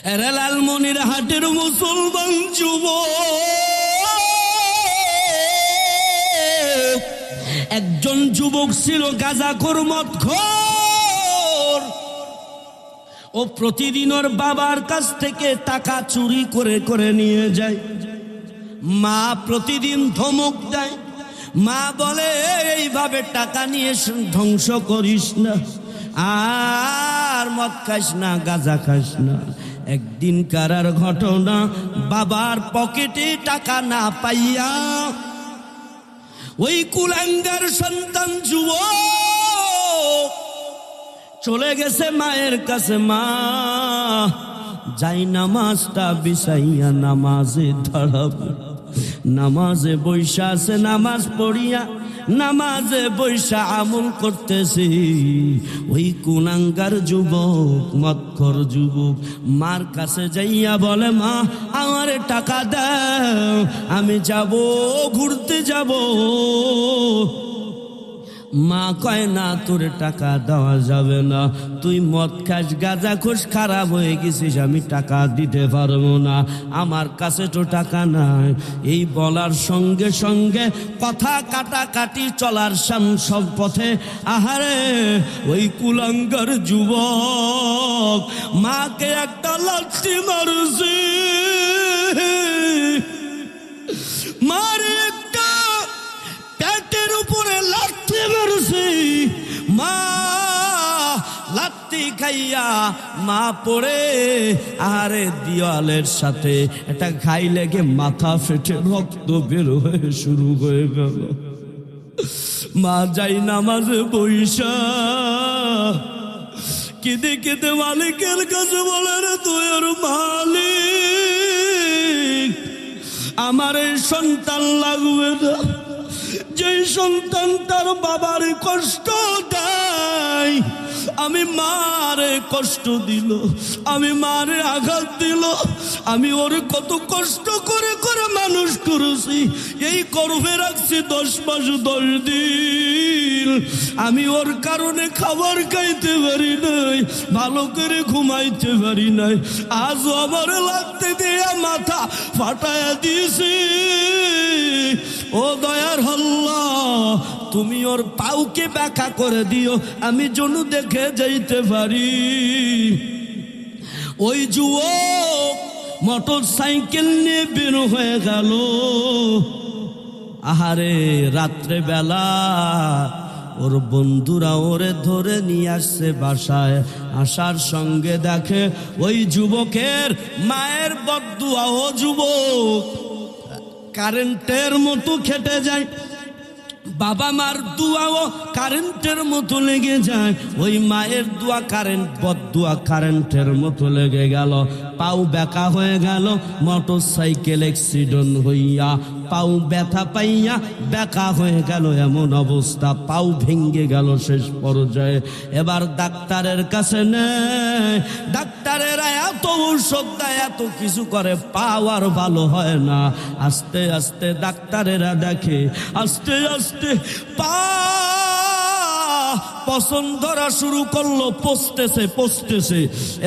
এরে লালমনিরহাটের মুসলমান যুবক, একজন যুবক ছিল গাঁজাখোর মদখোর। ও প্রতিদিন ওর বাবার কাছ থেকে টাকা চুরি করে করে নিয়ে যায়। মা প্রতিদিন ধমক দেয়। মা বলে, এইভাবে টাকা নিয়ে ধ্বংস করিস না, আর মদ খাস না, গাঁজা খাস না। একদিন কারার ঘটনা, বাবার পকেটে টাকা না পাইয়া ওই কুলাঙ্গার সন্তান যুবক চলে গেছে মায়ের কাছে। মা, যাই নামাজটা বিছাইয়া নামাজে দাঁড়াবে। নামাজে বৈশা আছে, নামাজ পড়িয়া নামাজে বৈশা আমল করতেছি। ওই কুলাঙ্গার যুবক, মদখোর যুবক মার কাছে যাইয়া বলে, মা আমারে টাকা দাও, আমি যাব, ঘুরতে যাব। মা কয়, না, তোর টাকা দেওয়া যাবে না, তুই মদ খাস, গাঁজা খোস, খারাপ হয়ে গেছিস, আমি টাকা দিতে পারবো না, আমার কাছে তো টাকা নাই। এই বলার সঙ্গে সঙ্গে কথা কাটাকাটি চলার সব পথে আহারে ওই কুলাঙ্গার যুবক মাকে একটা লাথি মারছে। মারে একটা পেটের উপরে লাথি মারছে। মা লাথি খাইয়া মা পড়ে আরে দেওয়ালের সাথে একটা ঘাই লেগে মাথা ফেটে রক্ত বের হয়ে শুরু হয়ে গেল। মা যাই নামাজে বৈশা কেঁদে কেঁদে মালিকের কাছে বলে, রে তুই ওর মালিক, আমার এই সন্তান লাগবে না। যে সন্তান তার বাবার কষ্ট দেয়, আমি মারে কষ্ট দিল, আমি মারে আঘাত দিল, আমি ওর কত কষ্ট করে করে মানুষ করেছি, এই গর্ভে রাখছি 10 মাস 10 দিন। আমি ওর কারণে খাবার খাইতে পারি নাই, ভালো করে ঘুমাইতে পারি নাই, আজ আমার লাগতে দিয়ে মাথা ফাটায়া দিয়েছি। ও দয়ার আল্লাহ, তুমি ওর পাউকে ব্যাখ্যা করে দিও, আমি যেন দেখে যাইতে পারি। ওই যুবক মোটর সাইকেল নিয়ে বের হয়ে গেল। আহারে রাত্রে বেলা ওর বন্ধুরা ওরে ধরে নিয়ে আসছে বাসায়। আসার সঙ্গে দেখে ওই যুবকের মায়ের বদদুয়া। ও যুবক কারেন্টের মতো খেটে যায়, বাবা মার দুয়াও কারেন্টের মতো লেগে যায়। ওই মায়ের দোয়া কারেন্ট, বদদুয়া কারেন্টের মতো লেগে গেল। পাও বেঁকা হয়ে গেল, মোটর সাইকেল অ্যাক্সিডেন্ট হইয়া পাও ব্যথা পাইয়া বেঁকা হয়ে গেল। এমন অবস্থা, পাও ভেঙ্গে গেল শেষ পর্যায়ে। এবার ডাক্তারের কাছে নেয়, ডাক্তারেরা এত ঔষধ দেয়, এত কিছু করে, পাও আর ভালো হয় না। আস্তে আস্তে ডাক্তারেরা দেখে, আস্তে আস্তে পা পছন্দ ধরা শুরু করলো, পচতেছে পচতেছে।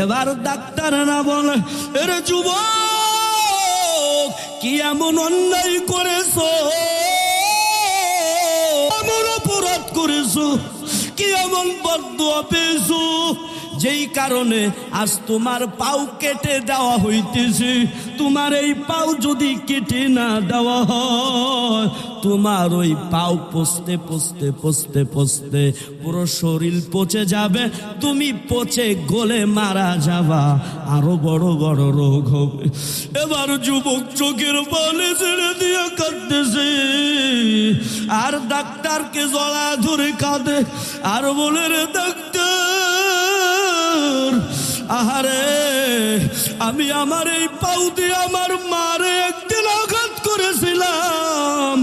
এবার ডাক্তারেরা বলে, এরে যুবক, কি এমন অন্যায় করেছো, এমন অপরাধ করেছো, কি এমন বদদুয়া পেয়েছো, যেই কারণে আজ তোমার পাও কেটে দেওয়া হইতেছে। তোমার এই পাও যদি কেটে না দেওয়া হয়, তোমার ওই পাও পচতে পচতে পচতে পচতে পুরো শরীর পচে যাবে, তুমি পচে গলে মারা যাবা, আরো বড় বড় রোগ হবে। এবার যুবক চোখের পানি ছেড়ে দিয়ে কাঁদতেছে, আর ডাক্তারকে জড়া ধরে কাঁদে, আর বলে, রে ডাক্তার, আহারে আমি আমার এই পাও দিয়ে আমার মারে একদিন আঘাত করেছিলাম,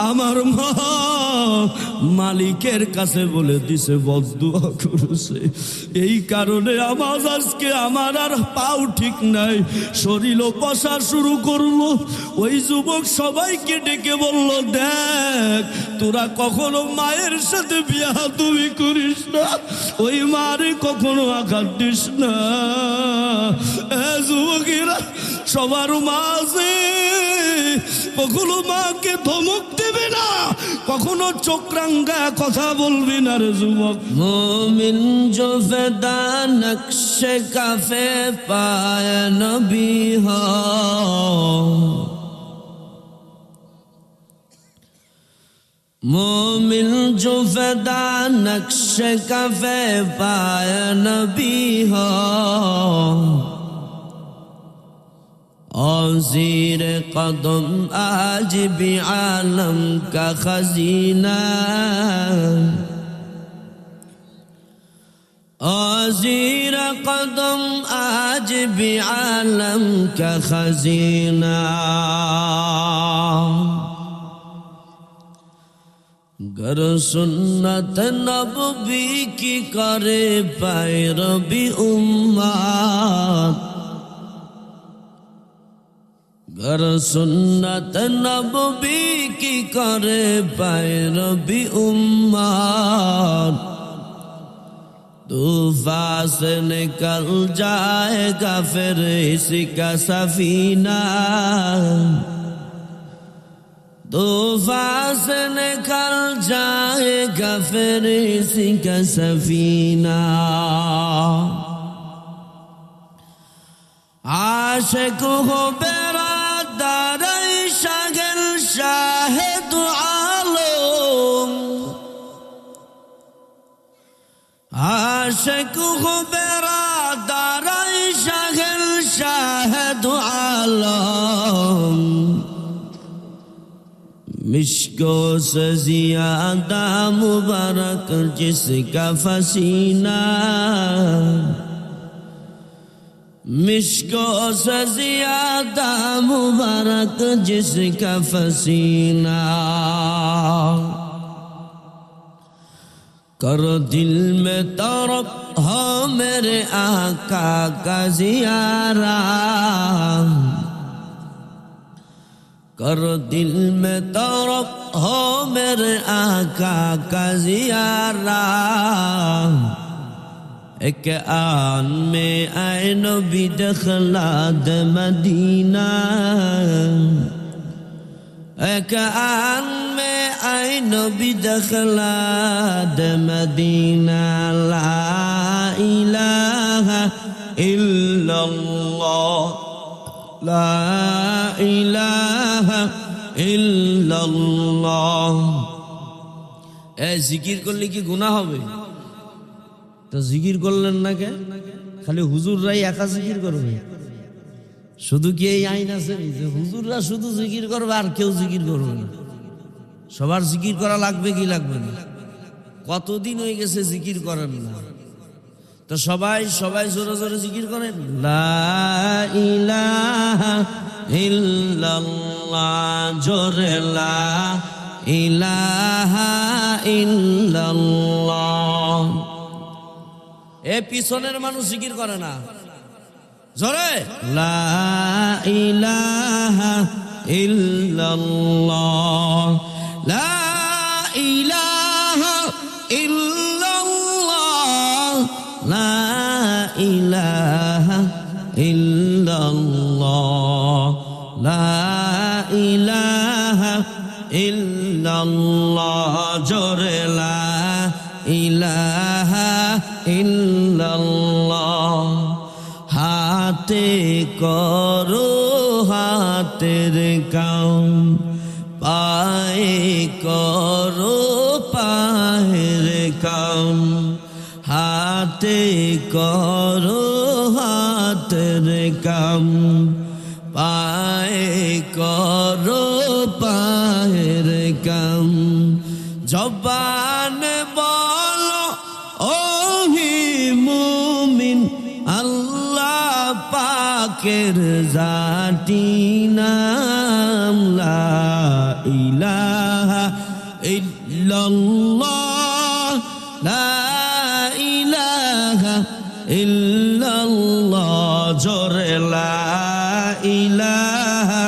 আমার মা মালিকের কাছে বলে দিছে বদদুয়া করেছে, এই কারণে আমার আজকে আমার আর পাও ঠিক নাই, শরীরও পচা শুরু করলো। ওই যুবক সবাইকে ডেকে বলল, দেখ তোরা কখনো মায়ের সাথে বিয়াদবি করিস না, ওই মারে কখনো আঘাত দিস না। সবার মাঝে কখনো মাকে ধমক দেবে না, কখনো চোখ রাঙ্গা কথা বলবি না রে যুবক। मोमिन जो फ़िदा नक्श काफ़े पाए नबी हो, मोमिन जो फ़िदा नक्श काफ़े पाए नबी हो, और ज़ीर कदम आज भी आलम का खजीना, और ज़ीर कदम आज भी आलम का खजीना। गर सुन्नत नबवी की करे पैरवी उम्मत, गर सुन्नत नबवी की करे पैरवी उम्मत, तूफान से निकल जाएगा फिर इसका सफीना, तूफान से निकल जाएगा फिर इसका सफीना। आशिक हो बेरादर शगल शाहिद आलम, आशिक हो बेरादर शगल शाहिद आलम, मिश्को से ज़्यादा मुबारक जिसका फसीना, मिश्को से ज़्यादा मुबारक जिसका फसीना। कर दिल में तरफ हो मेरे आका का ज़ियारा, कर दिल में तरफ हो मेरे आका का ज़ियारा। एक आन में आए नबी दखला द मदीना, एक आन में आए नबी दखला द मदीना। ला इलाहा इल्लल्लाह, ला इलाहा इल्लल्लाह। ए जिकिर করলে কি গুনাহ হবে? তো জিকির করলেন না কে? খালি হুজুররাই একা জিকির করবে? শুধু কি এই আইন আছে যে হুজুররা শুধু জিকির করবে আর কেউ জিকির করবে না? সবার জিকির করা লাগবে কি লাগবে না? কতদিন হয়ে গেছে জিকির করেন না, তো সবাই জোরে জোরে জিকির করেন। লা ইলাহা ইল্লাল্লাহ, জোরে লা ইলাহা ইল্লাল্লাহ। এ পিছনের মানুষ জিকির করে না, জোরে লা ইলাহা ইল্লাল্লাহ, লা ইলাহা ইল্লাল্লাহ, লা ইলাহা ইল্লাল্লাহ, লা ইলাহা ইল্লাল্লাহ, জোরে লা ইলাহা ইল্লাল্লাহ। হাতে করো হাতের কাম, পায়ে করো পায়ের কাম, হাতে করো হাতের কাম, পায়ে করো পায়ের কাম। জবান বলো ওহি মুমিন, আল্লাহ পাকের জাতি নাম। লা ইলাহা ইল্লাল্লাহ, লা ইলাহা ইল্লাল্লাহ, জোরে লা ইলাহা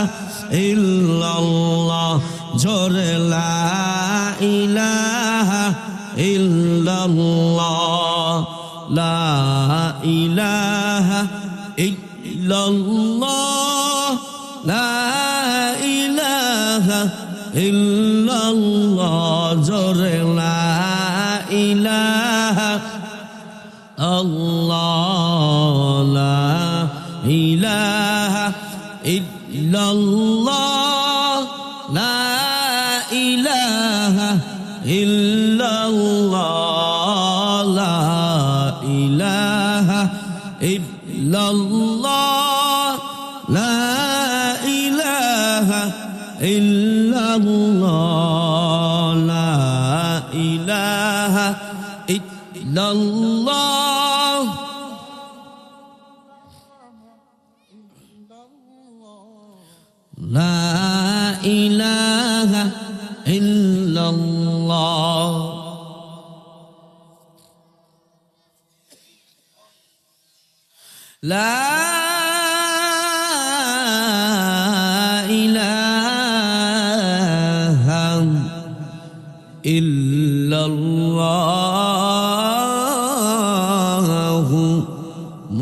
ইল্লাল্লাহ, জোরে লা ইলাহা ইল্লাল্লাহ, লা ইলাহা ইল্লাল্লাহ। ইল্লাল্লাহ লা ইলাহা ইল্লাল্লাহ জোরে লা ইলাহা আল্লাহ লা ইলাহা ইল্লাল্লাহ লা ইলাহা ইল্লাল্লাহ লা ইলাহা ইল্লাল্লাহ লা ইলাহা ইল্লাল্লাহ লা ইলাহা ইল্লাল্লাহ লা ইলাহা ইল্লাল্লাহ লা ইলাহা ইল্লাল্লাহ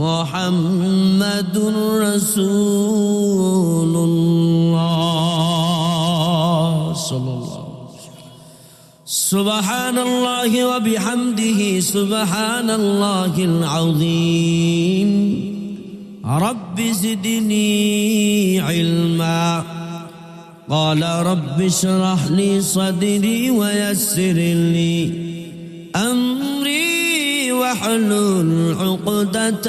মুহাম্মাদুর রাসূলুল্লাহ সাল্লাল্লাহু সুবহানাল্লাহি ওয়া বিহামদিহি সুবহানাল্লাহিল আযীম রব্বি জিদনি ইলমা قال رب اشرح لي صدري ويسر لي أمري واحلل عقدة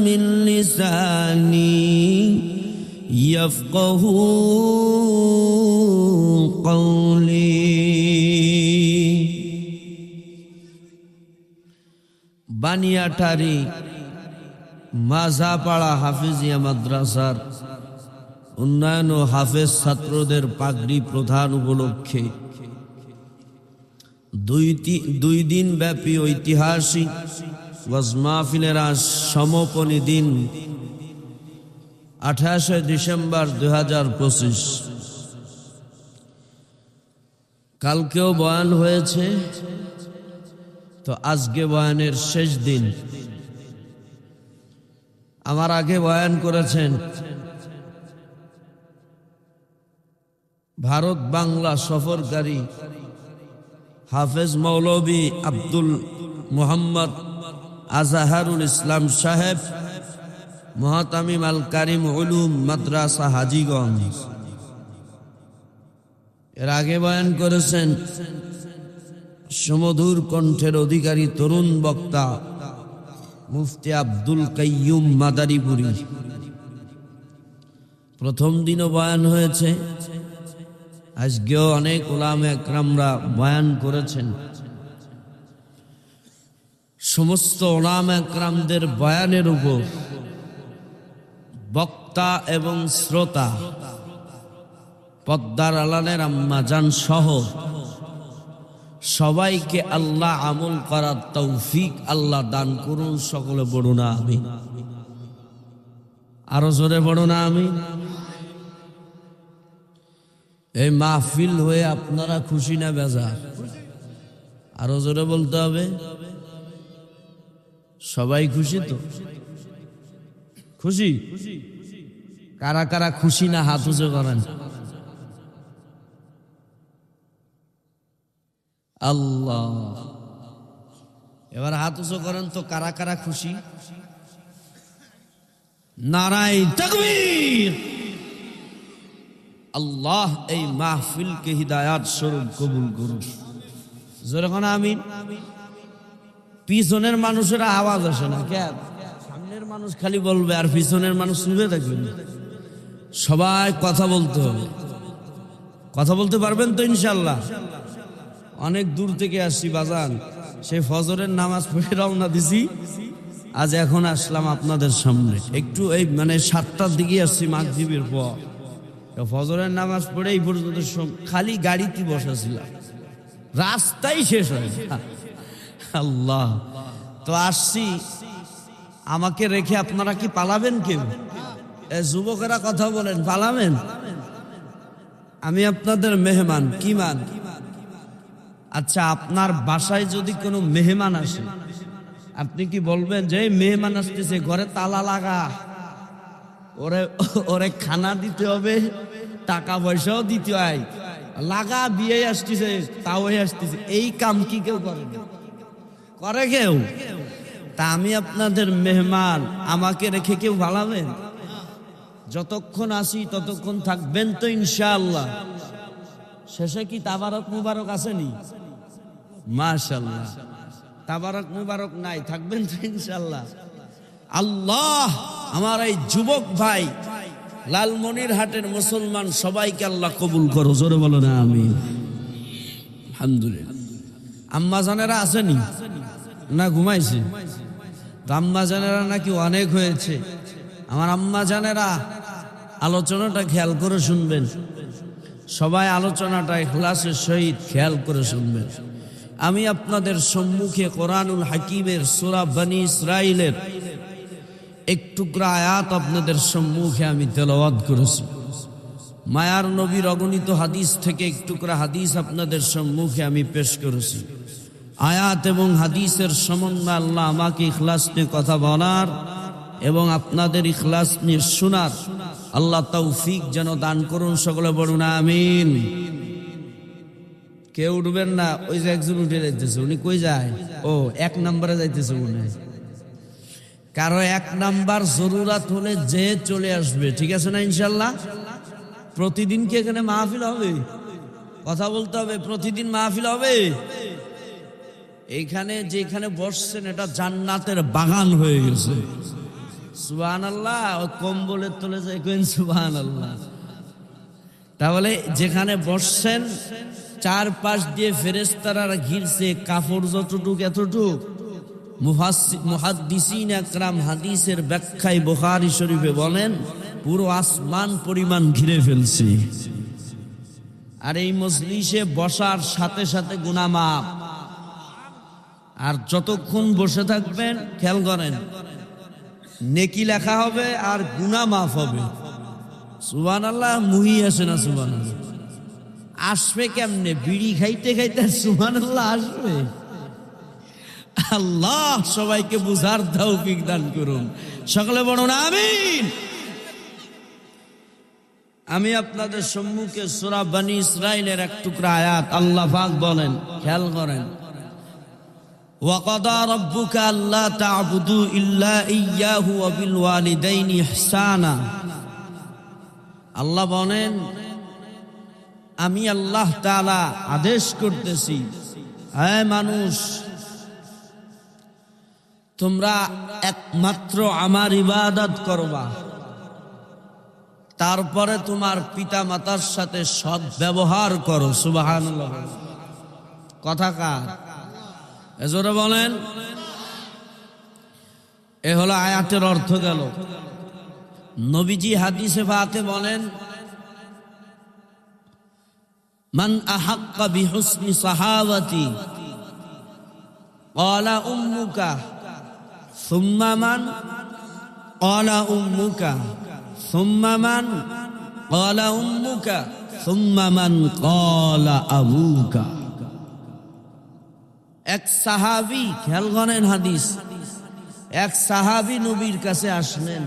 من لساني يفقه قولي বানিয়াটারি মাজাপাড়া হাফিজিয়া মাদ্রাসার উন্নয়ন ও হাফেজ ছাত্রদের পাগড়ি প্রধান উপলক্ষে দুই দিন ব্যাপী ঐতিহাসিক ওয়াজ মাহফিলের সমাপনী দিন 28 ডিসেম্বর 2025। কালকেও বয়ান হয়েছে, তো আজকে বয়ানের শেষ দিন। আমার আগে বয়ান করেছেন ভারত বাংলা সফরকারী হাফেজ মৌলভী আব্দুল মুহাম্মদ আজহারুল ইসলাম সাহেব, মুহতামিম আল কারিম উলুম মাদ্রাসা হাজীগঞ্জ। এর আগে বয়ান করেছেন সুমধুর কণ্ঠের অধিকারী তরুণ বক্তা মুফতি আব্দুল কাইয়ুম মাদারীপুরী। প্রথম দিনও বয়ান হয়েছে, আজকেও অনেক উলামা একরামরা বয়ান করেছেন। সমস্ত উলামা একরামদের বয়ানের উপর বক্তা এবং শ্রোতা, পদ্মার আলানের আম্মাজান সহ সবাইকে আল্লাহ আমল করার তৌফিক আল্লাহ দান করুন। সকলে বড় না আমি, আরো জোরে বড় না আমি। এই মাহফিল হয়ে আপনারা খুশি না বেজার? আরো জোরে বলতে হবে। সবাই খুশি তো? খুশি? কারা কারা খুশি না হাত উঁচু করেন। আল্লাহ, এবার হাত উঁচু করেন তো কারা কারা খুশি। নারায়ে তাকবীর। আল্লাহ এই মাহফিলকে হিদায়াত স্বরূপ কবুল করুন। জোরে কোন আমিন। পিছনের মানুষের আওয়াজ আসে না কেন? সামনের মানুষ খালি বলবে আর পিছনের মানুষ শুনবে থাকবে। সবাই কথা বলতে হবে। কথা বলতে পারবেন তো ইনশাল্লাহ? অনেক দূর থেকে আসছি বাজান, সেই ফজরের নামাজ পড়ে রওনা দিছি, আজ এখন আসলাম আপনাদের সামনে। একটু এই মানে 7টার দিকে আসছি মাগরিবের পর। ফজরের নামাজ পড়ে এই পর্যন্ত খালি গাড়িতে বসেছিলাম, রাস্তাই শেষ হয়। আল্লাহ, তো আসছি, আমাকে রেখে আপনারা কি পালাবেন? কেউ যুবকেরা কথা বলেন, পালাবেন? আমি আপনাদের মেহমান। কি মান? আচ্ছা, আপনার বাসায় যদি কোনো মেহমান আসে, আপনি কি বলবেন যে মেহমান আসতেছে ঘরে তালা লাগা? ওরে ওরে খানা দিতে হবে, টাকা পয়সাও দিতে হয়, লাগা বিয়ে আসতেছে তাও আসতেছে, এই কাম কি কেউ করে না? করে কেউ? তা আমি আপনাদের মেহমান, আমাকে রেখে কেউ ভালাবেন? যতক্ষণ আসি ততক্ষণ থাকবেন তো ইনশাআল্লাহ। শেষে কি তাবারক মুবারক আসেনি? মাশাআল্লাহ, তাবারক মুবারক নাই, থাকবেন তো ইনশাআল্লাহ। আল্লাহ আমার এই যুবক ভাই লালমনিরহাটের মুসলমান সবাইকে আল্লাহ কবুল করো, জোরে বলো না আমিন। আলহামদুলিল্লাহ। আম্মা জানেরা আসেনি না ঘুমাইছে? তো আম্মা জানেরা নাকি অনেক হয়েছে। আমার আম্মা জানেরা আলোচনাটা খেয়াল করে শুনবেন, সবাই আলোচনাটা ইখলাসের সহিত খেয়াল করে শুনবেন। আমি আপনাদের সম্মুখে কোরআনুল হাকিমের সূরা বনী ইসরাইলের এক টুকরা আয়াত আপনাদের সম্মুখে আমি তেলাওয়াত করেছি। মায়ার নবীর অগণিত হাদিস থেকে এক টুকরা হাদিস আপনাদের সম্মুখে আমি পেশ করেছি। আয়াত এবং হাদিসের সমন্বয়ে আল্লাহ আমাকে ইখলাস নিয়ে কথা বলার এবং আপনাদের ইখলাস নিয়ে শোনার আল্লাহ তৌফিক যেন দান করুন, সকলে বলুন আমিন। কেউ উঠবেন না, ওই যে একজন উঠে যাইতেছে, উনি কই যায়? ও 1 নম্বরে যাইতেছে মনে হয়। কারো 1 নাম্বার জরুরত হলে যে চলে আসবে, ঠিক আছে না ইনশাল্লাহ? প্রতিদিন কি এখানে মাহফিল হবে? কথা বলতে হবে, প্রতিদিন মাহফিল হবে? এইখানে যেখানে বসছেন এটা জান্নাতের বাগান হয়ে গেছে। সুবহানাল্লাহ। কম্বলের তলে যাই কইন সুবহানাল্লাহ। তাহলে যেখানে বসছেন চারপাশ দিয়ে ফেরেশতারা ঘিরছে, কাপড় যতটুক এতটুক। মুহাদ্দিসিন আকরাম হাদিসের ব্যাখ্যায় বুখারী শরীফে বলেন পুরো আসমান পরিমাণ ঘিরে ফেলছে। আর এই মজলিসে বসার সাথে সাথে গুনাহ মাফ। আর যতক্ষণ বসে থাকবেন খেয়াল করেন, নেকি লেখা হবে আর গুনাহ মাফ হবে। সুবহানাল্লাহ। মুহি আসে না সুবহানাল্লাহ? আসবে কেমনে? বিড়ি খাইতে খাইতে সুবহানাল্লাহ আসবে? আল্লাহ সবাইকে বুঝার তৌফিক দান করুন, সকলে বলুন আমিন। আমি আপনাদের সম্মুখে সূরা বনী ইসরাইলের এক টুকরা আয়াত আল্লাহ পাক বলেন, খেয়াল করেন। ওয়াকাদা রাব্বুকা আল্লা তা'বুদু ইল্লা ইয়্যাহু ওয়া বিল ওয়ালিদাইনি ইহসানা। আল্লাহ বলেন আমি আল্লাহ তাআলা আদেশ করতেছি, হে মানুষ তোমরা একমাত্র আমার ইবাদত করবা, তারপরে তোমার পিতা মাতার সাথে সৎ ব্যবহার করো। সুবহানাল্লাহ। কথা কার? এজোরে বলেন। এ হলো আয়াতের অর্থ গেল। নবীজি হাদিসে পাকে বলেন মান আহাক্কা বিহুসনি সাহাবাতি ক্বালা উম্মুকা সুম্মা মান ক্বালা উম্মুকা সুম্মা মান ক্বালা উম্মুকা সুম্মা মান ক্বালা আবুকা। এক সাহাবী, খেয়াল করেন হাদিস, এক সাহাবী নবীর কাছে আসলেন।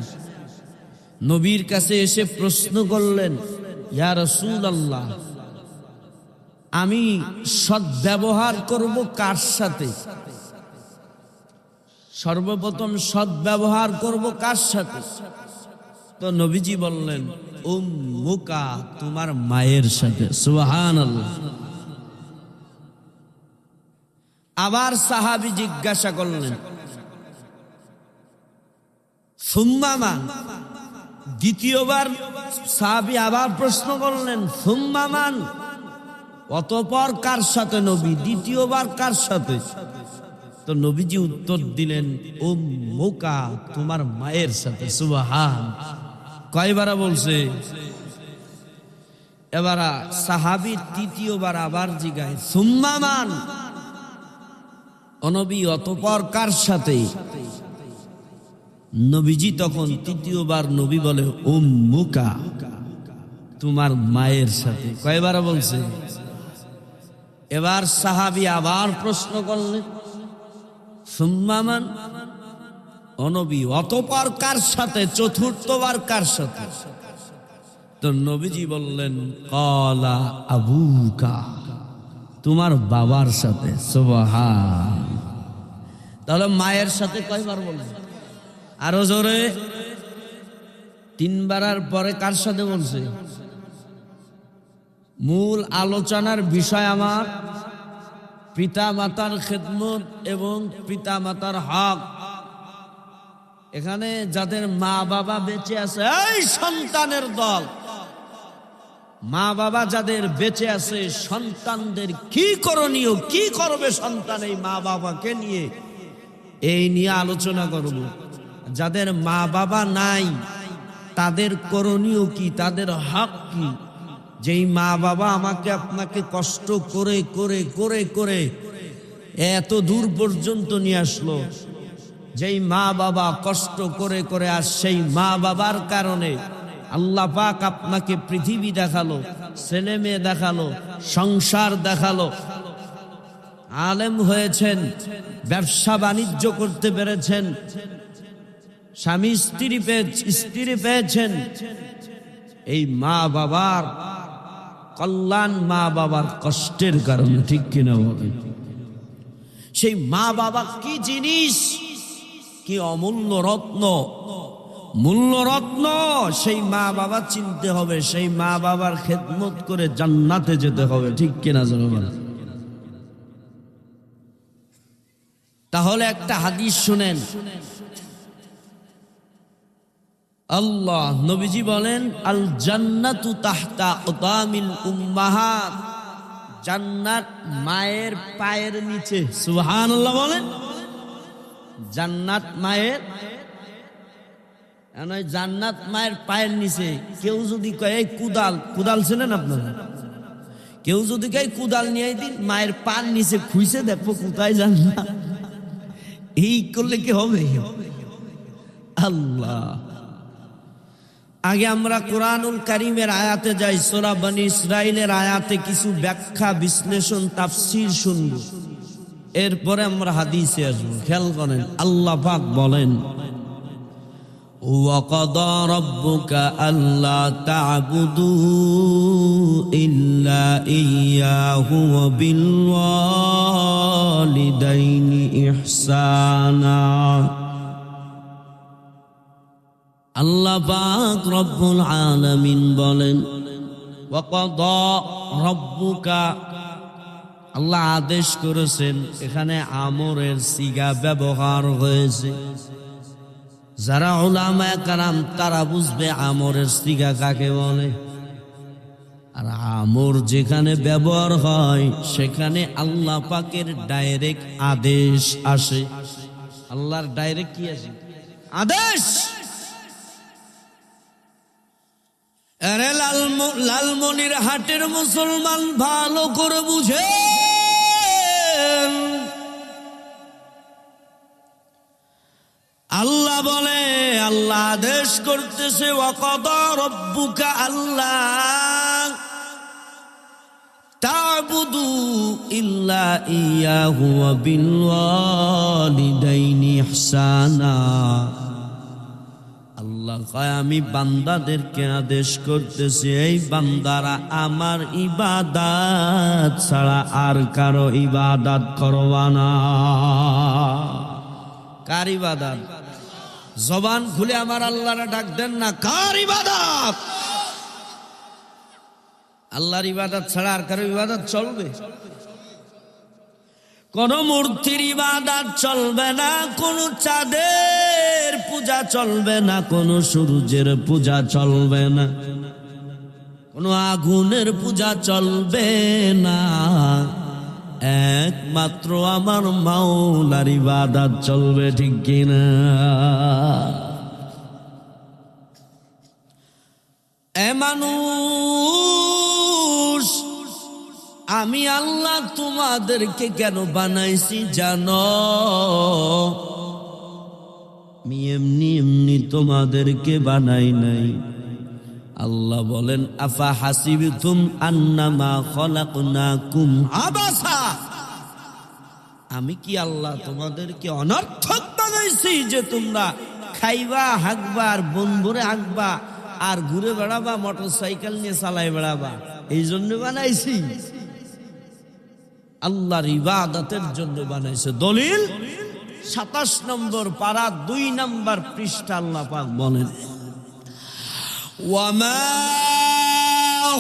নবীর কাছে এসে প্রশ্ন করলেন, ইয়া রাসূলুল্লাহ আমি সৎ ব্যবহার করব কার সাথে? সর্বপ্রথম সৎ ব্যবহার করব কার সাথে? তো নবীজি বললেন উম্মুকা, তোমার মায়ের সাথে। সুবহানাল্লাহ। আবার সাহাবী জিজ্ঞাসা করলেন সুম্মা মান। দ্বিতীয়বার সাহাবী আবার প্রশ্ন করলেন সুম্মা মান, অতঃপর কার সাথে নবী? দ্বিতীয়বার কার সাথে? তো নবীজি উত্তর দিলেন উম্মুকা, তোমার মায়ের সাথে। সুবহান। কয়বার বলছে? এবার সাহাবী তৃতীয়বার আবার জিজ্ঞাসা সুম্মা মান, নবী অতঃপর কার সাথে? নবীজি তখন তৃতীয়বার নবী বলে উম্মুকা, তোমার মায়ের সাথে। কয়বার বলছে? এবার সাহাবী আবার প্রশ্ন করলেন সুম্মা মান, অনবী, অতঃপর কার সাথে? চতুর্থবার কার সাথে? তো নবীজি বললেন ক্বালা আবুকা, তোমার বাবার সাথে। সুবহান। তাহলে মায়ের সাথে কয়বার বলছে? আরো জোরে। তিনবার পরে কার সাথে বলছে? মূল আলোচনার বিষয় আমার পিতা মাতার খেদমত এবং পিতা মাতার হক। এখানে যাদের মা বাবা বেঁচে আছে, এই সন্তানের দল, মা বাবা যাদের বেঁচে আছে, সন্তানদের কি করণীয়, কি করবে সন্তান এই মা বাবাকে নিয়ে, এই নিয়ে আলোচনা করব। যাদের মা বাবা নাই তাদের করণীয় কি, তাদের হক কি? যেই মা বাবা আমাকে আপনাকে কষ্ট করে করে করে করে এত দূর পর্যন্ত নিয়ে আসলো, যেই মা বাবা কষ্ট করে করে, আর সেই মা বাবার কারণে আল্লাহ পাক আপনাকে পৃথিবী দেখালো, ছেলে মেয়ে দেখালো, সংসার দেখালো, আলেম হয়েছেন, ব্যবসা বাণিজ্য করতে পেরেছেন, স্বামী স্ত্রী পেয়েছেন। এই মা বাবার কল্যাণ, মা বাবার কষ্টের কারণে, ঠিক কিনা বলেন? সেই মা বাবা কি জিনিস, কি অমূল্য রত্ন, মূল্য রত্ন। সেই মা বাবা চিনতে হবে, সেই মা বাবার খেদমত করে জান্নাতে যেতে হবে, ঠিক কিনা জনগণ? তাহলে একটা হাদিস শুনেন। আল্লাহ নবীজি বলেন আল জান্নাতু তাহতা আকদামিল উম্মাহাত, জান্নাত মায়ের পায়ের নিচে। সুবহানাল্লাহ বলেন। জান্নাত মায়ের, জান্নাত মায়ের পায়ের নিচে। কেউ যদি কয় কুদাল, কুদাল ছিলেন আপনারা, কেউ যদি কয় কুদাল নিয়ে দিন মায়ের পায়ের নিচে খুঁজে দেখো কোথায় জান্নাত, এই করলে কি হবে? আল্লাহ। আগে আমরা কোরআনুল কারীমের আয়াতে যাই, সূরা বনী ইসরাইলের আয়াতে কিছু ব্যাখ্যা, বিশ্লেষণ, তাফসীর শুনব, এরপরে আমরা হাদিসে আসবো। খেয়াল করেন, আল্লাহ পাক বলেন ওয়াকাদা রাব্বুকা আল্লা তা'বুদু ইল্লা ইয়্যাহু ওয়া বিল ওয়ালিদাইনি ইহসানা। আল্লাহ পাক রব্বুল আলামিন বলেন ওয়াকাদা রাব্বুকা, আল্লাহ আদেশ করেছেন। এখানে আমরের সিগা ব্যবহার হয়েছে। যারা উলামায়ে কেরাম তারা বুঝবে আমরের সিগা কাকে বলে। আর আমর যেখানে ব্যবহার হয় সেখানে আল্লাহ পাকের ডাইরেক্ট আদেশ আসে। আল্লাহর ডাইরেক্ট কি আসে? আদেশ। আরে লালমনির হাটের মুসলমান ভালো করে বুঝে, আল্লাহ বলে, আল্লাহ আদেশ করতেছে ওয়াকাদা রাব্বুকা আল্লাহ তা'বুদু ইল্লা ইয়্যাহু ওয়া বিল ওয়ালিদাইনি ইহসানা। আল্লাহ কয় আমি বান্দাদেরকে আদেশ করতেছি, এই বান্দারা আমার ইবাদত ছাড়া আর কারো ইবাদত করবা না। কার ইবাদত? জবান খুলে আমার আল্লাহরা ডাক দেন না, কার ইবাদত? আল্লাহর ইবাদত ছাড়া আর কারো ইবাদত চলবে? কোন মূর্তির ইবাদত চলবে না, কোন চাঁদের পূজা চলবে না, কোন সূর্যের পূজা চলবে না, কোন আগুনের পূজা চলবে না। একমাত্র আমার মাওলার ইবাদত চলবে, ঠিক কিনা? এ মানুষ, আমি আল্লাহ তোমাদেরকে কেন বানাইছি জানো? আমি এমনি এমনি তোমাদেরকে বানাই নাই। আল্লাহ বলেন আফা হাসিবতুম আন্নামা খলাকনাকুম আবাসা, আমি কি আল্লাহ তোমাদেরকে অনর্থক বানাইছি? বানাইছি যে তোমরা খাইবা হাঁকবা আর বন্ধুরে হাঁকবা আর ঘুরে বেড়াবা, মোটর সাইকেল নিয়ে চালাই বেড়াবা, এই জন্য বানাইছি? আল্লাহর ইবাদতের জন্য বানাইছে। দলিল 27 নম্বর পারা 2 নম্বর পৃষ্ঠা আল্লাহ পাক বলেন, ওয়ামা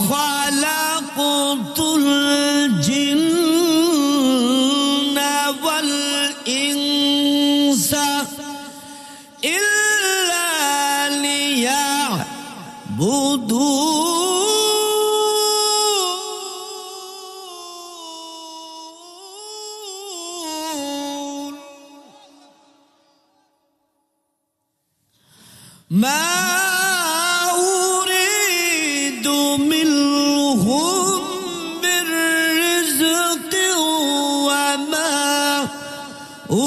খালাকুতুল জিন্না ওয়াল ইনসা ইল্লা লিয়াবুদুন মা উরিদু মিনহুম মির রিজকি ওয়া মা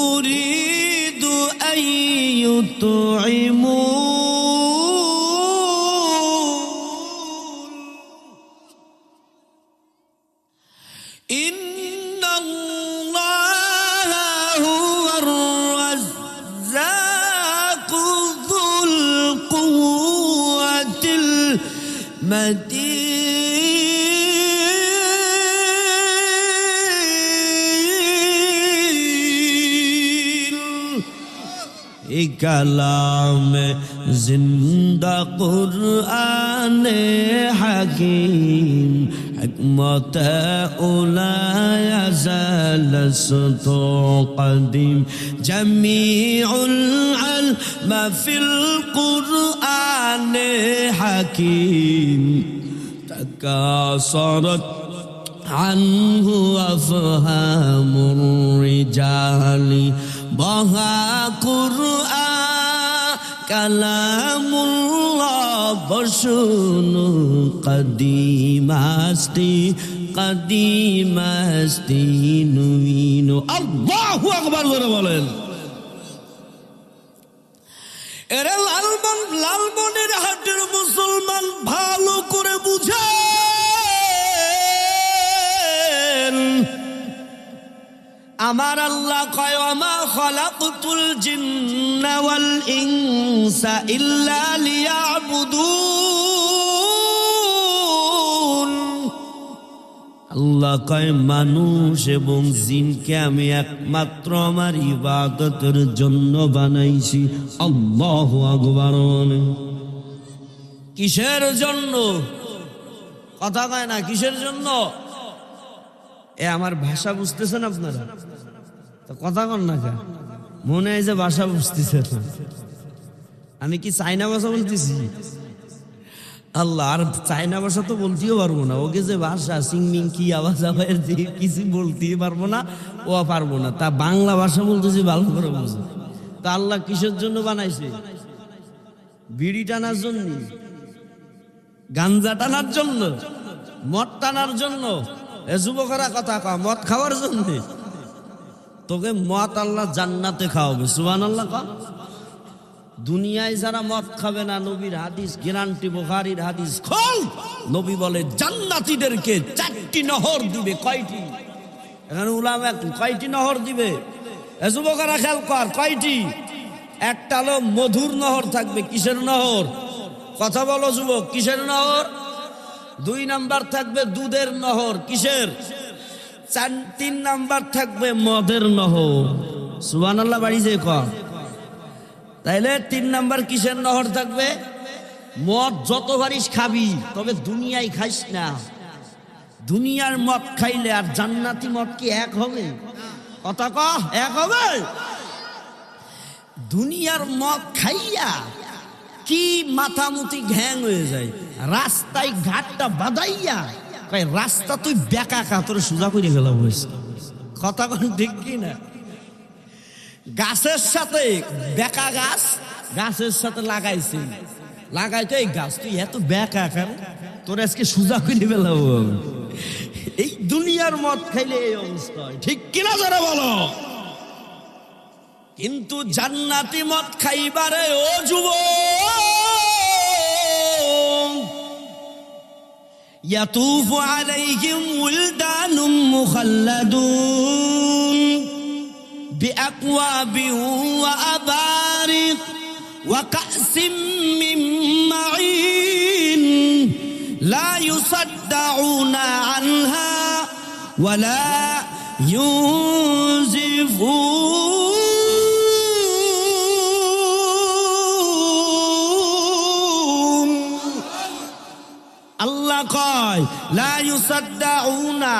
উরিদু আন ইউতঈমুন ইন্নাল্লাহা হুয়ার রাজ্জাকু যুল কুওয়াতিল মাতিন। এই কালাম জিন্দা কুরআনে হাকিম হিকমত উলায় জালসত কদিম জামিউল ইলম ফিল কুরআনে হাকিম তাকাসরত আনহু আফহামুর রিজালি বহা কুরআন কালামুল্লাহ বশুনু কদিমাস্তি নুইনু। আল্লাহু আকবার জোরে বলেন। এরে লালমনের হাটের মুসলমান ভালো করে বুঝেন, আমার আল্লাহ কয় ওয়ামা খালাকতুল জিন্না ওয়াল ইনসা ইল্লা লিয়াবুদুন। আল্লাহ কয় মানুষ এবং জিনকে আমি একমাত্র আমার ইবাদতের জন্য বানাইছি। আল্লাহু আকবার। কিসের জন্য? কথা কয় না, কিসের জন্য? এ আমার ভাষা বুঝতেছেন আপনারা? তো কথা কন না কেন? মনে হয় যে ভাষা বুঝতেছেন। আমি কি চাইনা ভাষা বলতেছি? আল্লাহ, আর চাইনা ভাষা তো বলতেও পারবো না। ওকে যে ভাষা সিংমিং কি আওয়াজ আওয়াজ কিছু বলতেই পারবো না, ও পারবো না। তা বাংলা ভাষা বলতেছি ভালো করে বুঝে। তা আল্লাহ কিসের জন্য বানাইছে? বিড়ি টানার জন্য, গাঞ্জা টানার জন্য, মদ টানার জন্য? এ যুবকরা কথা কয় মদ খাওয়ার জন্য? তোকে মদ আল্লাহ জান্নাতে খাওয়াবে। সুবহানাল্লাহ কও। দুনিয়ায় যারা মদ খাবে না, নবীর হাদিস গ্যারান্টি, বুখারীর হাদিস খোল, নবী বলে জান্নাতীদেরকে 4টি নহর দিবে। কয়টি? এখানে উলামা কয়টি নহর দিবে? এ যুবকরা খেয়াল কর, কয়টি? একটা হলো মধুর নহর থাকবে। কিসের নহর? কথা বলো যুবক, কিসের নহর? 2 নাম্বার থাকবে দুধের নহর। কিসের? 3 নাম্বার থাকবে মদের নহর। সুবহানাল্লাহ বাড়ি যে কর। তাইলে 3 নাম্বার কিসের নহর থাকবে? মদ যত পারিস খাবি, তবে দুনিয়ায় খাইস না। দুনিয়ার মদ খাইলে আর জান্নাতি মদ কি এক হবে? কথা কহ, এক হবে? দুনিয়ার মদ খাইয়া কি মাথামুতি ঘ্যাং হয়ে যায়, রাস্তায় ঘাটটা বাদাইয়া কয় রাস্তা তুই বেকা কাতরে সোজা করে গেলাম হয়েছে। কথা কোন ঠিক কি না? গাছের সাথে বেকা গাছ গাছের সাথে লাগাইছে, লাগাইতে এই গাছ তুই এত বেকা কেন, তোর আজকে সোজা করে গেলাম। এই দুনিয়ার মদ খাইলে এই অবস্থা হয়, ঠিক কিনা যারা বলো? কিন্তু জান্নাতি মদ খাইবারে ও যুবক, ইয়াতুফু আলাইহিম উলদানুম মুখাল্লাদুন, بأكواب وأبارق وكأس من معين لا يصدعون عنها ولا ينزفون আল্লাহ কয় লা ইউসাদ্দাউনা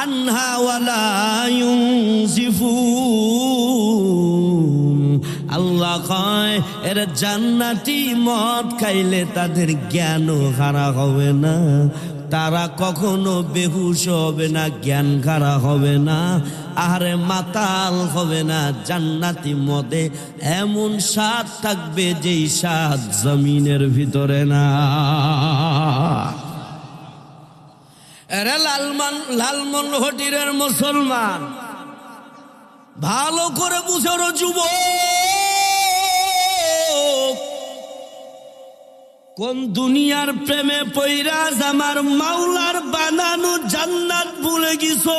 আনহা ওয়ালা ইউনজিফুন। আল্লাহ কয় এর জান্নাতি মদ খাইলে তাদের জ্ঞান হারা হবে না, তারা কখনো বেহুশ হবে না, জ্ঞান হারা হবে না, আরে মাতাল হবে না। জান্নাতি মদে এমন স্বাদ থাকবে যেই স্বাদ জমিনের ভিতরে না। এরা লালমোহনের মুসলমান, ভালো করে বুঝো যুবক, কোন দুনিয়ার প্রেমে পইরা আমার মাওলার বানানো জান্নাত ভুলে গেছো?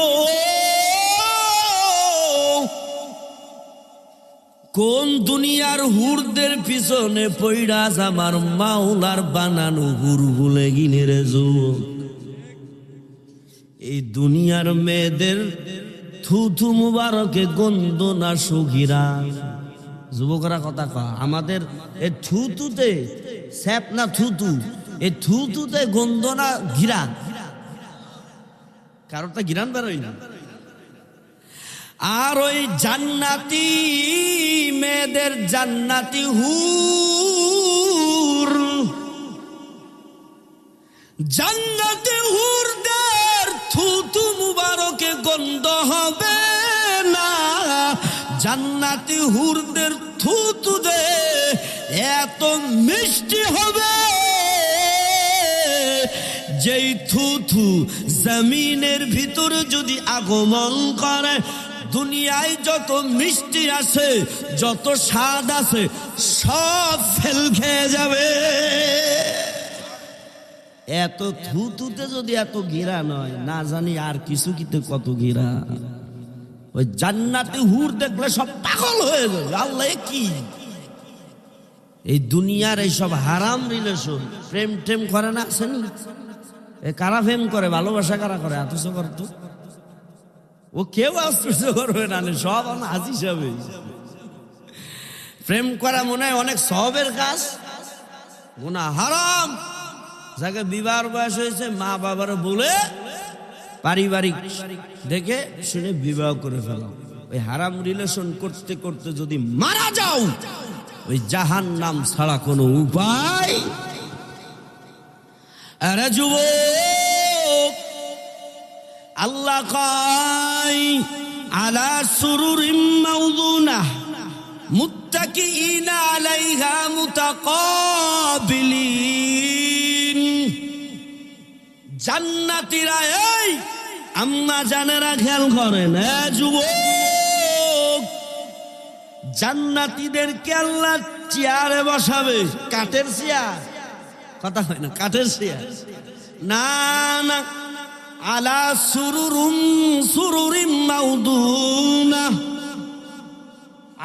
কোন দুনিয়ার হুরদের পিছনে পইরা আমার মাওলার বানানো হুর ভুলে গিলে রে যুবক? এই দুনিয়ার মেয়েদের থুথু মুবারকে গন্ধ না সুগিরা? যুবকরা কথা কয় আমাদের এই থুতুতে স্যাপ না থুতু, এই থুতুতে গন্ধ না ঘিরান? কারোটা ঘিরান বেরোয় না। আর ওই জান্নাতি মেয়েদের জান্নাতি হুর, জান্নাতি হুরদের থুতু মুবারকে গন্ধ হবে না, জান্নাতি হুরদের থুতু দে এত মিষ্টি হবে যেই থুথু জমিনের ভিতরে যদি আগমন করে, দুনিয়ায় যত মিষ্টি আছে, যত স্বাদ আছে, সব ফেল খেয়ে যাবে। এত থুতুতে যদি এত ঘিরা নয়, না জানি আর কিছু কিতে কত ঘিরা। ওই জান্নাতি হুর দেখলে সব পাগল হয়ে যাবে। আল্লাহ কি এই দুনিয়ার এইসব হারাম রিলেশন, প্রেম টেম করে না, আসেনি? এ কারা প্রেম করে, ভালোবাসা কারা করে? আতুস করতো ও কেউ আশ্চর্য করবে না, সব হাজি যাবে। প্রেম করা মনে হয় অনেক সবের কাজ, গুনাহ হারাম। যাকে বিবাহ বয়স হয়েছে মা বাবার বলে পারিবারিক দেখে শুনে বিবাহ করে ফেলাও। ওই হারাম রিলেশন করতে করতে যদি মারা যাও, ওই জাহান্নাম ছাড়া কোনো উপায়। আরে যুবক, আল্লাহ কয় আলা সুরুরিম মাউদুনাহ মুত্তাকিইনা আলাইহা মুতাকাবিলিন। জান্নাতীরা, এই আম্মা জানেরা খেয়াল করেন, যুবক, জান্নাতীদেরকে আল্লাহ চেয়ারে বসাবে। কাঠের চেয়ার, কথা হয় না, কাঠের চেয়ার না, না, আলা সুরুরিম মাউদুনা,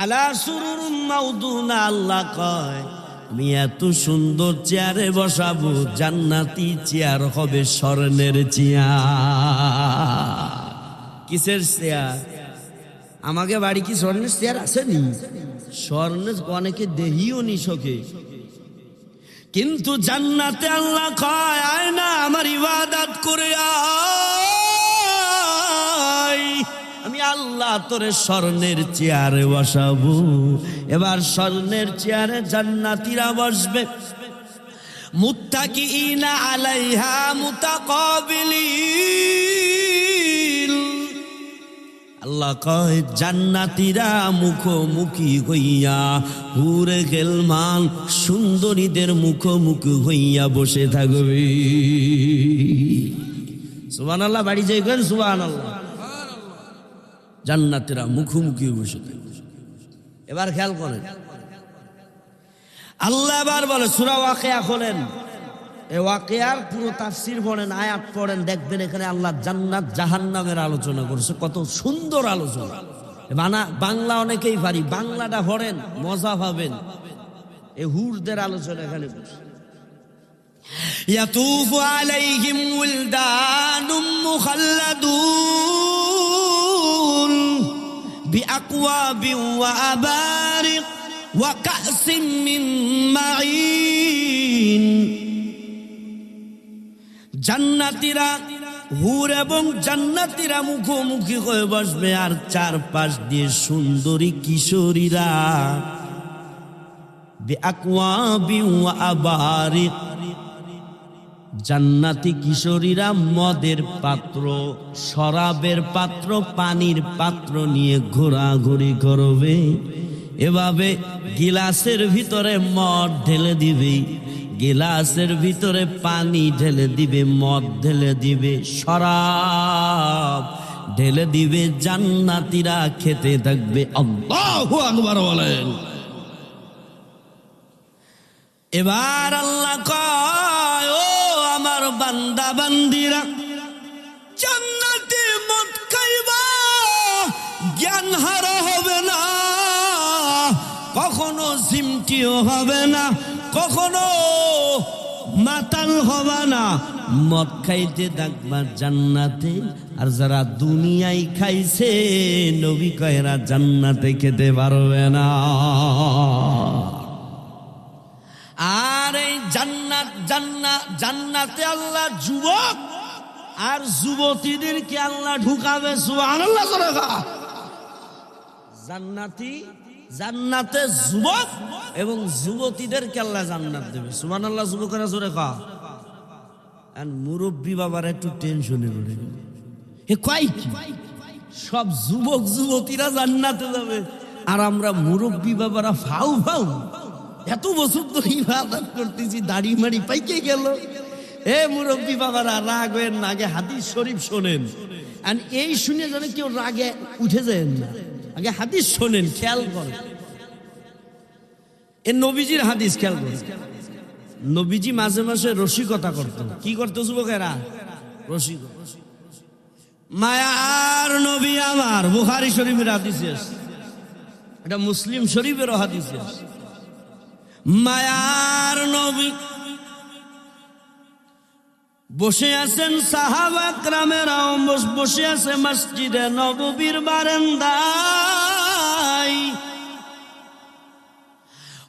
আলা সুরুরিম মাউদুনা। আল্লাহ কয় আমি এত সুন্দর চেয়ারে বসাবো, জান্নাতি চেয়ার হবে স্বর্ণের চেয়ার। কিসের চেয়ার? আমাকে বাড়ি কি স্বর্ণের চেয়ার আসেনি? স্বর্ণের অনেকে দেহিও নি শোকে, কিন্তু জান্নাতে আল্লাহ কয় আয় না আমার ইবাদত করে আয়, আমি আল্লাহ তোরে স্বর্ণের চেয়ারে বসাবো। এবার স্বর্ণের চেয়ারে জান্নাতীরা বসবে। মুত্তাকিইনা আলাইহা মুতাকাবিলিন। আল্লাহ কয় জান্নাতীরা মুখোমুখি হইয়া, হুরে গেলমান সুন্দরীদের মুখোমুখি হইয়া বসে থাকবে। সুবহানাল্লাহ, বাড়ি যাইবেন সুবহানাল্লাহ। জান্নাতীরা মুখোমুখি বসে থাকবে। এবার খেয়াল করেন, আল্লাহ এবার বলে সূরা ওয়াকিয়া খোলেন, এই ওয়াকিয়ার পুরো তাফসীর পড়েন, আয়াত পড়েন, দেখবেন এখানে আল্লাহ জান্নাত জাহান্নামের আলোচনা করেছে। কত সুন্দর আলোচনা! বাংলা অনেকেই পারি, বাংলাটা পড়েন মজা পাবেন। এই হুরদের আলোচনা এখানে বসে। ইয়াতুফু আলাইহিম উলদানুম মুখাল্লাদুন বিআকওয়াবিন ওয়া আবারিক ওয়া কাসিম মিন মাঈন। জান্নাতীরা হুর এবং জান্নাতীরা মুখোমুখি হয়ে বসবে, আর চারপাশ দিয়ে সুন্দরী কিশোরীরা বিআকওয়াবিন ওয়া আবারিক, জান্নাতি কিশোরীরা মদের পাত্র, শরাবের পাত্র, পানির পাত্র নিয়ে ঘোরাঘুরি করবে। এভাবে গিলাসের ভিতরে মদ ঢেলে দিবে, গিলাসের ভিতরে পানি ঢেলে দিবে, মদ ঢেলে দিবে, শরাব ঢেলে দিবে। জান্নাতীরা খেতে থাকবে। আল্লাহু আকবার বলেন। এবার আল্লাহ কয়, ও আমার বান্দা বান্দিরা, জান্নাতে মদ খাইবা, জ্ঞান হারা হবে না, কখনো সিমটিও হবে না, কখনো মাতাল হবে না। মদ খাইতে থাকবা জান্নাতে। আর যারা দুনিয়ায় খাইছে, নবী কয়রা জান্নাতে খেতে পারবে না। আর এই জান্নাতে আল্লাহ যুবক আর যুবতীদেরকে আল্লাহ ঢুকাবে। সুবহানাল্লাহ। জান্নাতে যুবক এবং যুবতীদেরকে আল্লাহ জান্নাত দেবে। সুবহানাল্লাহ। যুবকেরা জোরে কা। আর মুরব্বী বাবার একটু টেনশনে পড়ে গেল, এ কয় কি সব যুবক যুবতীরা জান্নাতে যাবে, আর আমরা মুরব্বী বাবারা ফাউ ফাউ এত বছর ধরে ইবাদত করতেছি, দাড়ি মাড়ি পাইকে গেল। এ মুরব্বী বাবারা রাগ হয়েন না, আগে হাদিস শরীফ শোনেন। আর এই শুনে যেন কেউ রাগে উঠে যায় না, আগে হাদিস শোনেন, খেয়াল করেন। এ নবীজির হাদিস খেয়াল করেন। নবীজি মাঝে মাঝে রসিকতা করতেন। কি করতো যুবকেরা? রসিক। মায়ার নবী আমার, বুখারী শরীফের হাদিস, এটা মুসলিম শরীফেরও হাদিস। মায়ার নবী বসে আছেন, সাহাবা একরামেরাও বসে আছে মসজিদে নববীর বারান্দায়।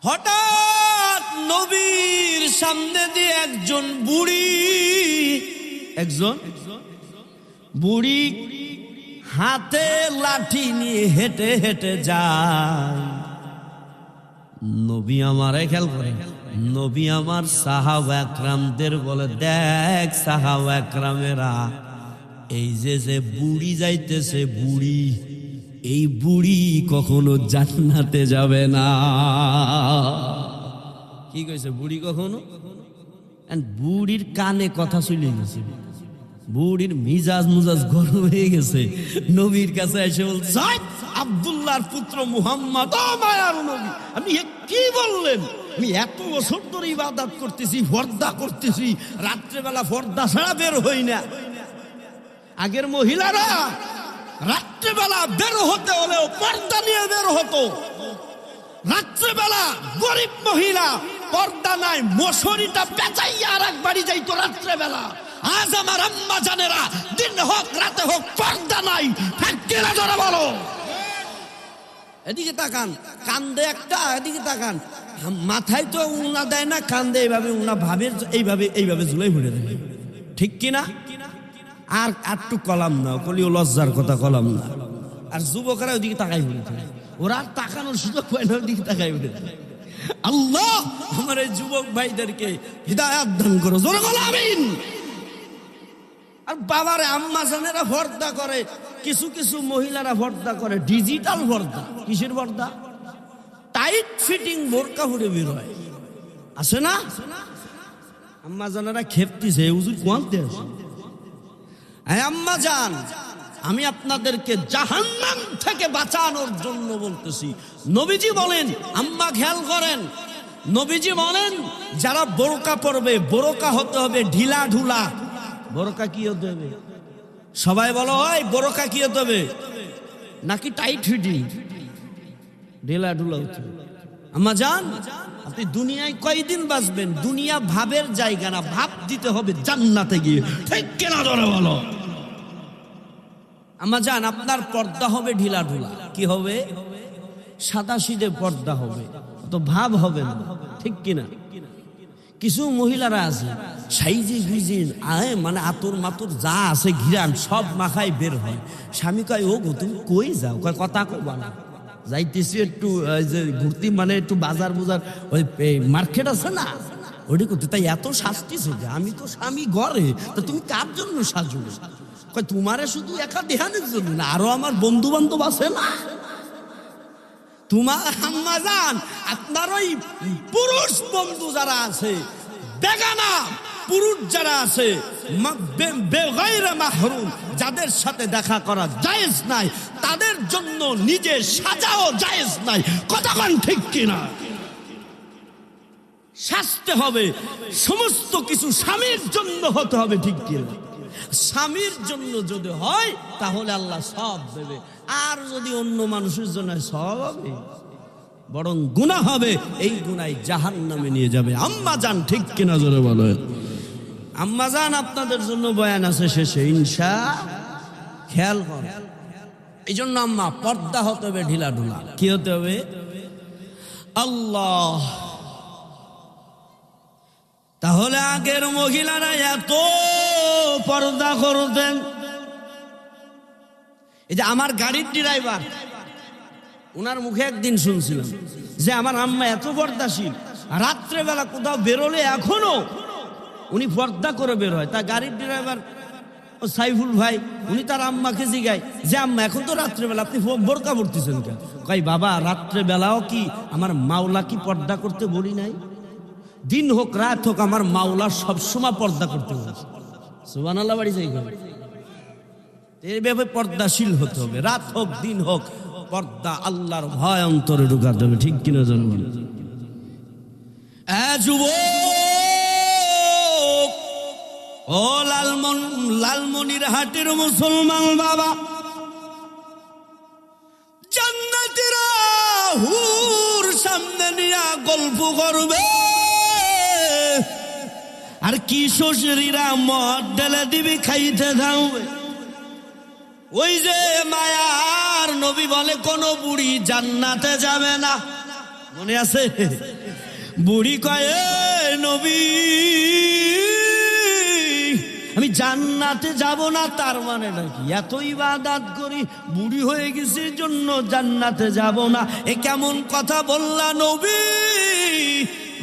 হঠাৎ নবীর সামনে দিয়ে একজন বুড়ি হাতে লাঠি নিয়ে হেঁটে হেঁটে যায়। নবী আমার খেয়াল করে, নবী আমার সাহাবা একরামদের বলে, দেখ সাহাবা একরামেরা, এই যে বুড়ি যাইতেছে, বুড়ি, এই বুড়ি কখনো জান্নাতে যাবে না। কি কইছে? বুড়ি কখনো? বুড়ির কানে কথা চলে গেছে, বুড়ির মিজাজ গরম হয়ে গেছে। নবীর কাছে এসে বলছে, আব্দুল্লাহর পুত্র মুহাম্মদ, ও মায়ার নবী, আপনি কি বললেন? আমি এত বছর ধরে ইবাদত করতেছি, পর্দা করতেছি, রাত্রেবেলা পর্দা ছাড়া বের হই না। আগের মহিলারা রাত্রেবেলা বের হতে হলেও পর্দা নিয়ে বের হতো। রাত্রেবেলা গরিব মহিলা পর্দা নাই, মশারিটা পেঁচাইয়া আর এক বাড়ি যাইতো রাত্রেবেলা। আজ আমার আম্মা জানেরা দিন হোক রাতে হোক পর্দা নাই। ফ্যাক্টরিরা যারা বলো, এদিকে তাকান, কান্দে একটা, এদিকে তাকান, মাথায় তো উনা দেয় না, কান্দে এইভাবে উনা ভাবে, এইভাবে ঝুলাই ভরে দেয়, ঠিক কিনা? আর একটু কলাম না, কলিও লজ্জার কথা কলাম না। আর যুবকেরা ওইদিকে তাকাই ভরে দেয়, ওরা আর তাকানোর সুযোগ পায় না, ওইদিকে তাকাই ভরে দেয়। আল্লাহ আমার এই যুবক ভাইদেরকে হিদায়াত দান করো, জোরে বলো আমিন। আর বাবারে আম্মা জানেরা পর্দা করে, কিছু কিছু মহিলারা পর্দা করে ডিজিটাল পর্দা। কিসের পর্দা? টাইট ফিটিং বোরকা পরে বের হয়, আছে না? আম্মা জানেরা খেপতিছে, হুজুর কোয়ান্তে আছে। আম্মা জান, আমি আপনাদেরকে জাহান্নাম থেকে বাঁচানোর জন্য বলতেছি। নবীজি বলেন, আম্মা খেয়াল করেন, নবীজি বলেন যারা বোরকা পরবে, বোরকা হতে হবে ঢিলা ঢুলা। বোরকা কি হতে হবে? সবাই বলো, ওই বোরকা কি হতে হবে? নাকি টাইট ফিটিং? ঢেলা ঢুলা হচ্ছে। আম্মা জান, আপনি দুনিয়ায় কয়দিন বাঁচবেন? দুনিয়া ভাবের জায়গা না, ভাব দিতে হবে জান্নাতে গিয়ে। ঠিক কিনা ধরে বলো? আম্মা জান, আপনার পর্দা হবে ঢিলা ঢুলা। কি হবে? সাদা সিধে পর্দা হবে, তো ভাব হবে না। ঠিক কিনা? কিছু মহিলারা আছে সাইজে গুইজে মানে আতর মাতর যা আছে ঘিরান সব মাখায় বের হয়। স্বামী কয়, ও গো তুমি কই যাও? কয়, কথা কবা না, যাইতেছি একটু যে ঘুরতি, মানে একটু বাজার বুজার, ওই মার্কেট আছে না, ওইটি করতে। তাই এত শাস্তিছ যে? আমি তো স্বামী ঘরে, তো তুমি কার জন্য সাজো? কয়, তোমারে শুধু একা দেহানের জন্য না, আরো আমার বন্ধু বান্ধব আছে না। তোমার আম্মা জান, আপনার ওই পুরুষ বন্ধু যারা আছে, বেগানা পুরুষ যারা আছে, বেগাইরে মাহরুম, যাদের সাথে দেখা করা জায়েজ নাই, তাদের জন্য নিজে সাজাও জায়েজ নাই। কথা বল ঠিক কিনা? সাজতে হবে, সমস্ত কিছু স্বামীর জন্য হতে হবে। ঠিক কিনা? স্বামীর জন্য যদি হয় তাহলে আল্লাহ সব দেবে, আর যদি অন্য মানুষের জন্য সব হবে, বরং গুনাহ হবে। এই গুনাহ জাহান্নামে নিয়ে যাবে। আম্মা জান, ঠিক কিনা জোরে বলো? আম্মা জান, আপনাদের জন্য বয়ান আছে শেষে ইনশাআল্লাহ, খেয়াল কর। এই জন্য আম্মা, পর্দা হতে হবে ঢিলা ঢুলা। কি হতে হবে? আল্লাহ। তাহলে আগের মহিলারা এত পর্দা করতেন। এই যে আমার গাড়ির ড্রাইভার, ওনার মুখে একদিন শুনছিলাম যে আমার আম্মা এত পর্দাশীল, রাত্রেবেলা কোথাও বেরোলে এখনো উনি পর্দা করে বের হয়। তা গাড়ির ড্রাইভার ও সাইফুল ভাই, উনি তার আম্মাকে জিগায় যে, আম্মা এখন তো রাত্রেবেলা আপনি বোরকা পড়তেছেন কেন? কই, বাবা রাত্রেবেলাও কি আমার মাওলা কি পর্দা করতে বলি নাই? দিন হোক রাত হোক আমার মাওলা সবসময় পর্দা করতে বলছে। সুবহানাল্লাহ বাড়ি যাই। এইভাবে পর্দাশীল হতে হবে, রাত হোক দিন হোক পর্দা, আল্লাহর ভয় অন্তরে ঢুকাতে হবে। ঠিক কিনা জানবেন? যুবক ও লালমনির হাটের মুসলমান বাবা, জান্নাতীরা হুর সামনে নিয়ে গল্প করবে, আর কিশোরীরা মদ ঢেলে দিবি খাইতে থাকবে। ওই যে মায়ার নবী বলে, কোন বুড়ি জান্নাতে যাবে না, মনে আছে? বুড়ি কয়, নবী আমি জান্নাতে যাব না। তার মানে নাকি এত ইবাদত করি, বুড়ি হয়ে গেছি জন্য জান্নাতে যাব না। এ কেমন কথা বললা নবী?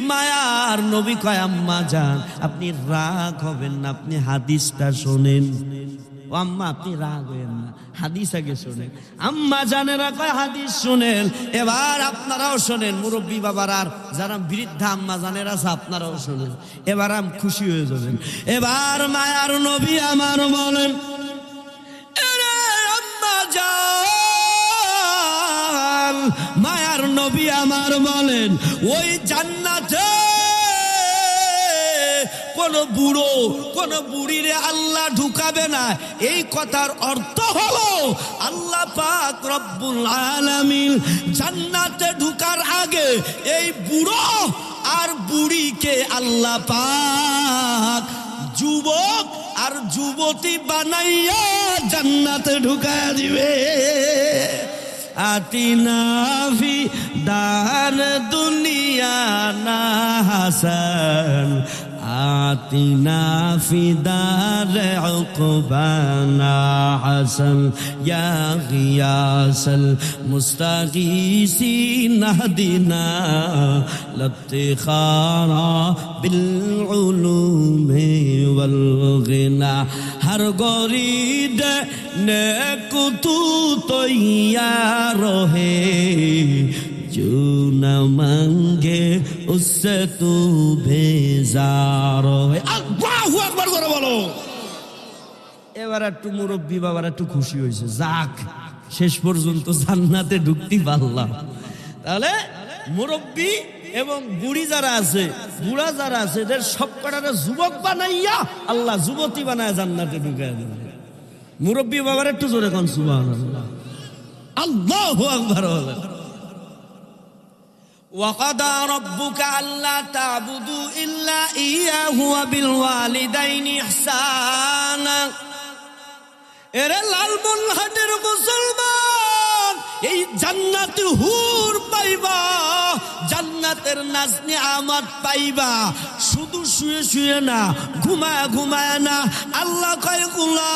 মায়ার নবী কয়, আম্মা জান আপনি রাগ হবেন না, আপনি হাদিসটা শোনেন। ও আম্মা, আপনি রাগ হবেন না, হাদিস আগে শোনেন। আম্মা জানেরা কয়, হাদিস শোনেন। এবার আপনারাও শোনেন, মুরব্বী বাবার আর যারা বৃদ্ধা আম্মা জানেরা আছে, আপনারাও শোনেন। এবার আমি খুশি হয়ে যাবেন। এবার মায়ার নবী আমার বলেন, এরে আম্মা জান, মায়ার নবী আমার বলেন, ওই জান্নাতে কোন বুড়ো কোন বুড়িরে আল্লাহ ঢুকাবে না। এই কথার অর্থ হলো আল্লাহ পাক রব্বুল আলামিন জান্নাতে ঢুকার আগে এই বুড়ো আর বুড়িকে আল্লাহ পাক যুবক আর যুবতী বানাইয়া জান্নাতে ঢুকায়া দিবে। আতিনা ফি দার দুনিয়া না হাসান, আতিনা ফি দার উকবানা হাসান, ইয়া গিয়াসাল মুস্তাগীসিন নাহদিনা লতিখারা বিল উলুমি ওয়াল গিনা। हर गरीद ने कुतु तो यार है, जो न मांगे उससे तू बेजार है। আল্লাহু আকবার করে বলো। এবার একটু মুরব্বী বাবার একটু খুশি হয়েছে, যাক শেষ পর্যন্ত জান্নাতে ঢুকতে পারলাম। তাহলে মুরব্বী এবং বুড়ি যারা আছে, বুড়া যারা আছে, এদের সব কটারে যুবক বানাইয়া আল্লাহ যুবতী বানায় জান্নাতে ঢুকায় দেবে। মুরব্বী বাবার একটু জোরে কোন সুবহানাল্লাহ। আল্লাহু আকবার বলেন। وَقَضَى رَبُّكَ أَلَّا تَعْبُدُوا إِلَّا إِيَّاهُ وَبِالْوَالِدَيْنِ إِحْسَانًا। এরে লালমনিরহাটের মুসলমান, এই জান্নাতে হুর পাইবা, জান্নাতের নাজ নিয়ামত পাইবা, শুধু শুয়ে শুয়ে না, ঘুমায় ঘুমায় না। আল্লাহ কয় গোলাম,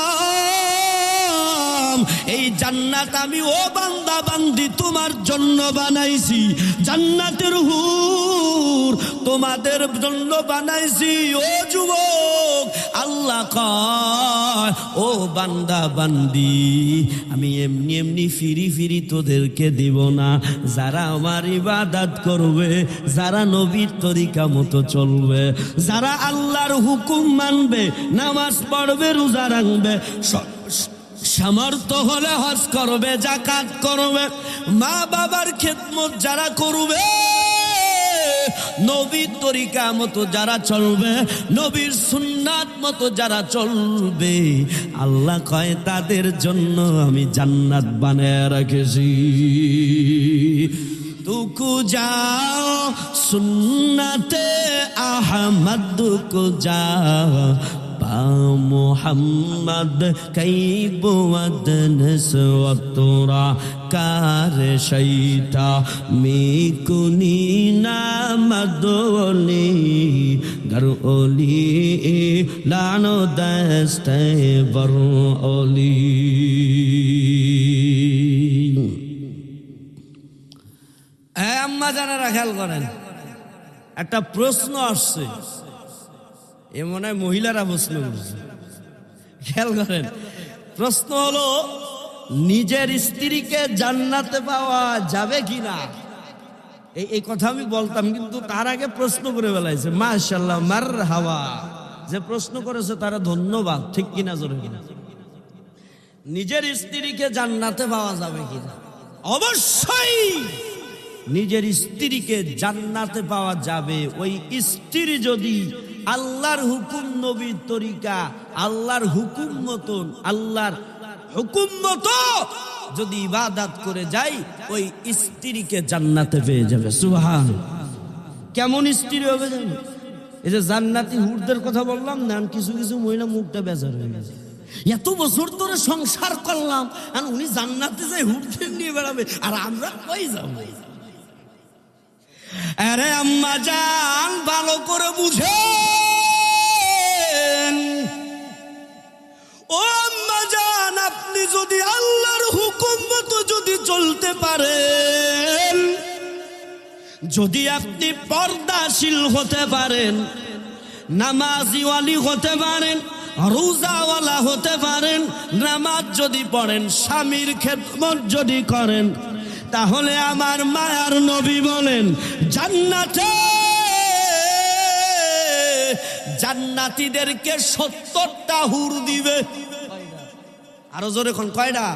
এই জান্নাত আমি ও বান্দা বান্দি তোমার জন্য বানাইছি, জান্নাতের হুর তোমাদের জন্য বানাইছি। ও যুবক, আল্লাহ কয় ও বান্দা বান্দি, আমি এমনি এমনি ফিরি ফিরি তোদেরকে দিব না। যারা আমার ইবাদত করবে, যারা নবীর তরিকা মতো চলবে, যারা আল্লাহর হুকুম মানবে, নামাজ পড়বে, রোজা রাখবে, সামর্থ্য হলে হজ করবে, যাকাত করবে, মা বাবার খেদমত যারা করবে, নবীর তরিকা মতো যারা চলবে, নবীর সুন্নাত মতো যারা চলবে, আল্লাহ কয় তাদের জন্য আমি জান্নাত বানায় রেখেছি। তুকু যাও সুন্নতে আহমদ কো যাও, মোহাম্মদ কই বুয়াদ নসওতরা কার শৈতা মিকুনি নামদলি গরলি লানো দস্তে বরলি। আম্মা জানারা খেয়াল করেন, একটা প্রশ্ন আসছে, এ মনে হয় মহিলারা প্রশ্ন করছে, খেয়াল করেন। প্রশ্ন হলো, নিজের স্ত্রীকে জান্নাতে পাওয়া যাবে কিনা? এই কথা আমি বলতাম, কিন্তু তার আগে প্রশ্ন করে ফেলাইছে। মাশাআল্লাহ, মারহাবা। যে প্রশ্ন করেছে তারা ধন্যবাদ, ঠিক কিনা জোরে কিনা? নিজের স্ত্রীকে জান্নাতে পাওয়া যাবে কিনা? অবশ্যই নিজের স্ত্রীকে জান্নাতে পাওয়া যাবে। ওই স্ত্রী যদি আল্লাহর হুকুম, নবীর তরিকা, আল্লাহর হুকুম মতন, আল্লাহর হুকুম মতো যদি ইবাদত করে যায়, ওই স্ত্রীকে জান্নাতে পেয়ে যাবে। সুবহান। কেমন স্ত্রী হবে জানো? এই যে জান্নাতি হুরদের কথা বললাম না, কিছু কিছু মহিলা মুখটা বেজার হয়ে গেছে, এত বছর ধরে সংসার করলাম, আর উনি জান্নাতে যাই হুরদের নিয়ে বেড়াবে, আর আমরা কই যাবো? আরে আম্মা জান, ভালো করে বুঝেন। ও আম্মা জান, আপনি যদি আল্লাহর হুকুম মতো যদি চলতে পারেন, যদি আপনি পর্দাশীল হতে পারেন, নামাজিওয়ালি হতে পারেন, রোজাওয়ালা হতে পারেন, নামাজ যদি পড়েন, স্বামীর খেদমত যদি করেন, তাহলে আমার মায়ার নবী বলেন, জান্নাতে জান্নাতীদেরকে 70টা হুর দিবে। আরো জোরে কোন কয়টা?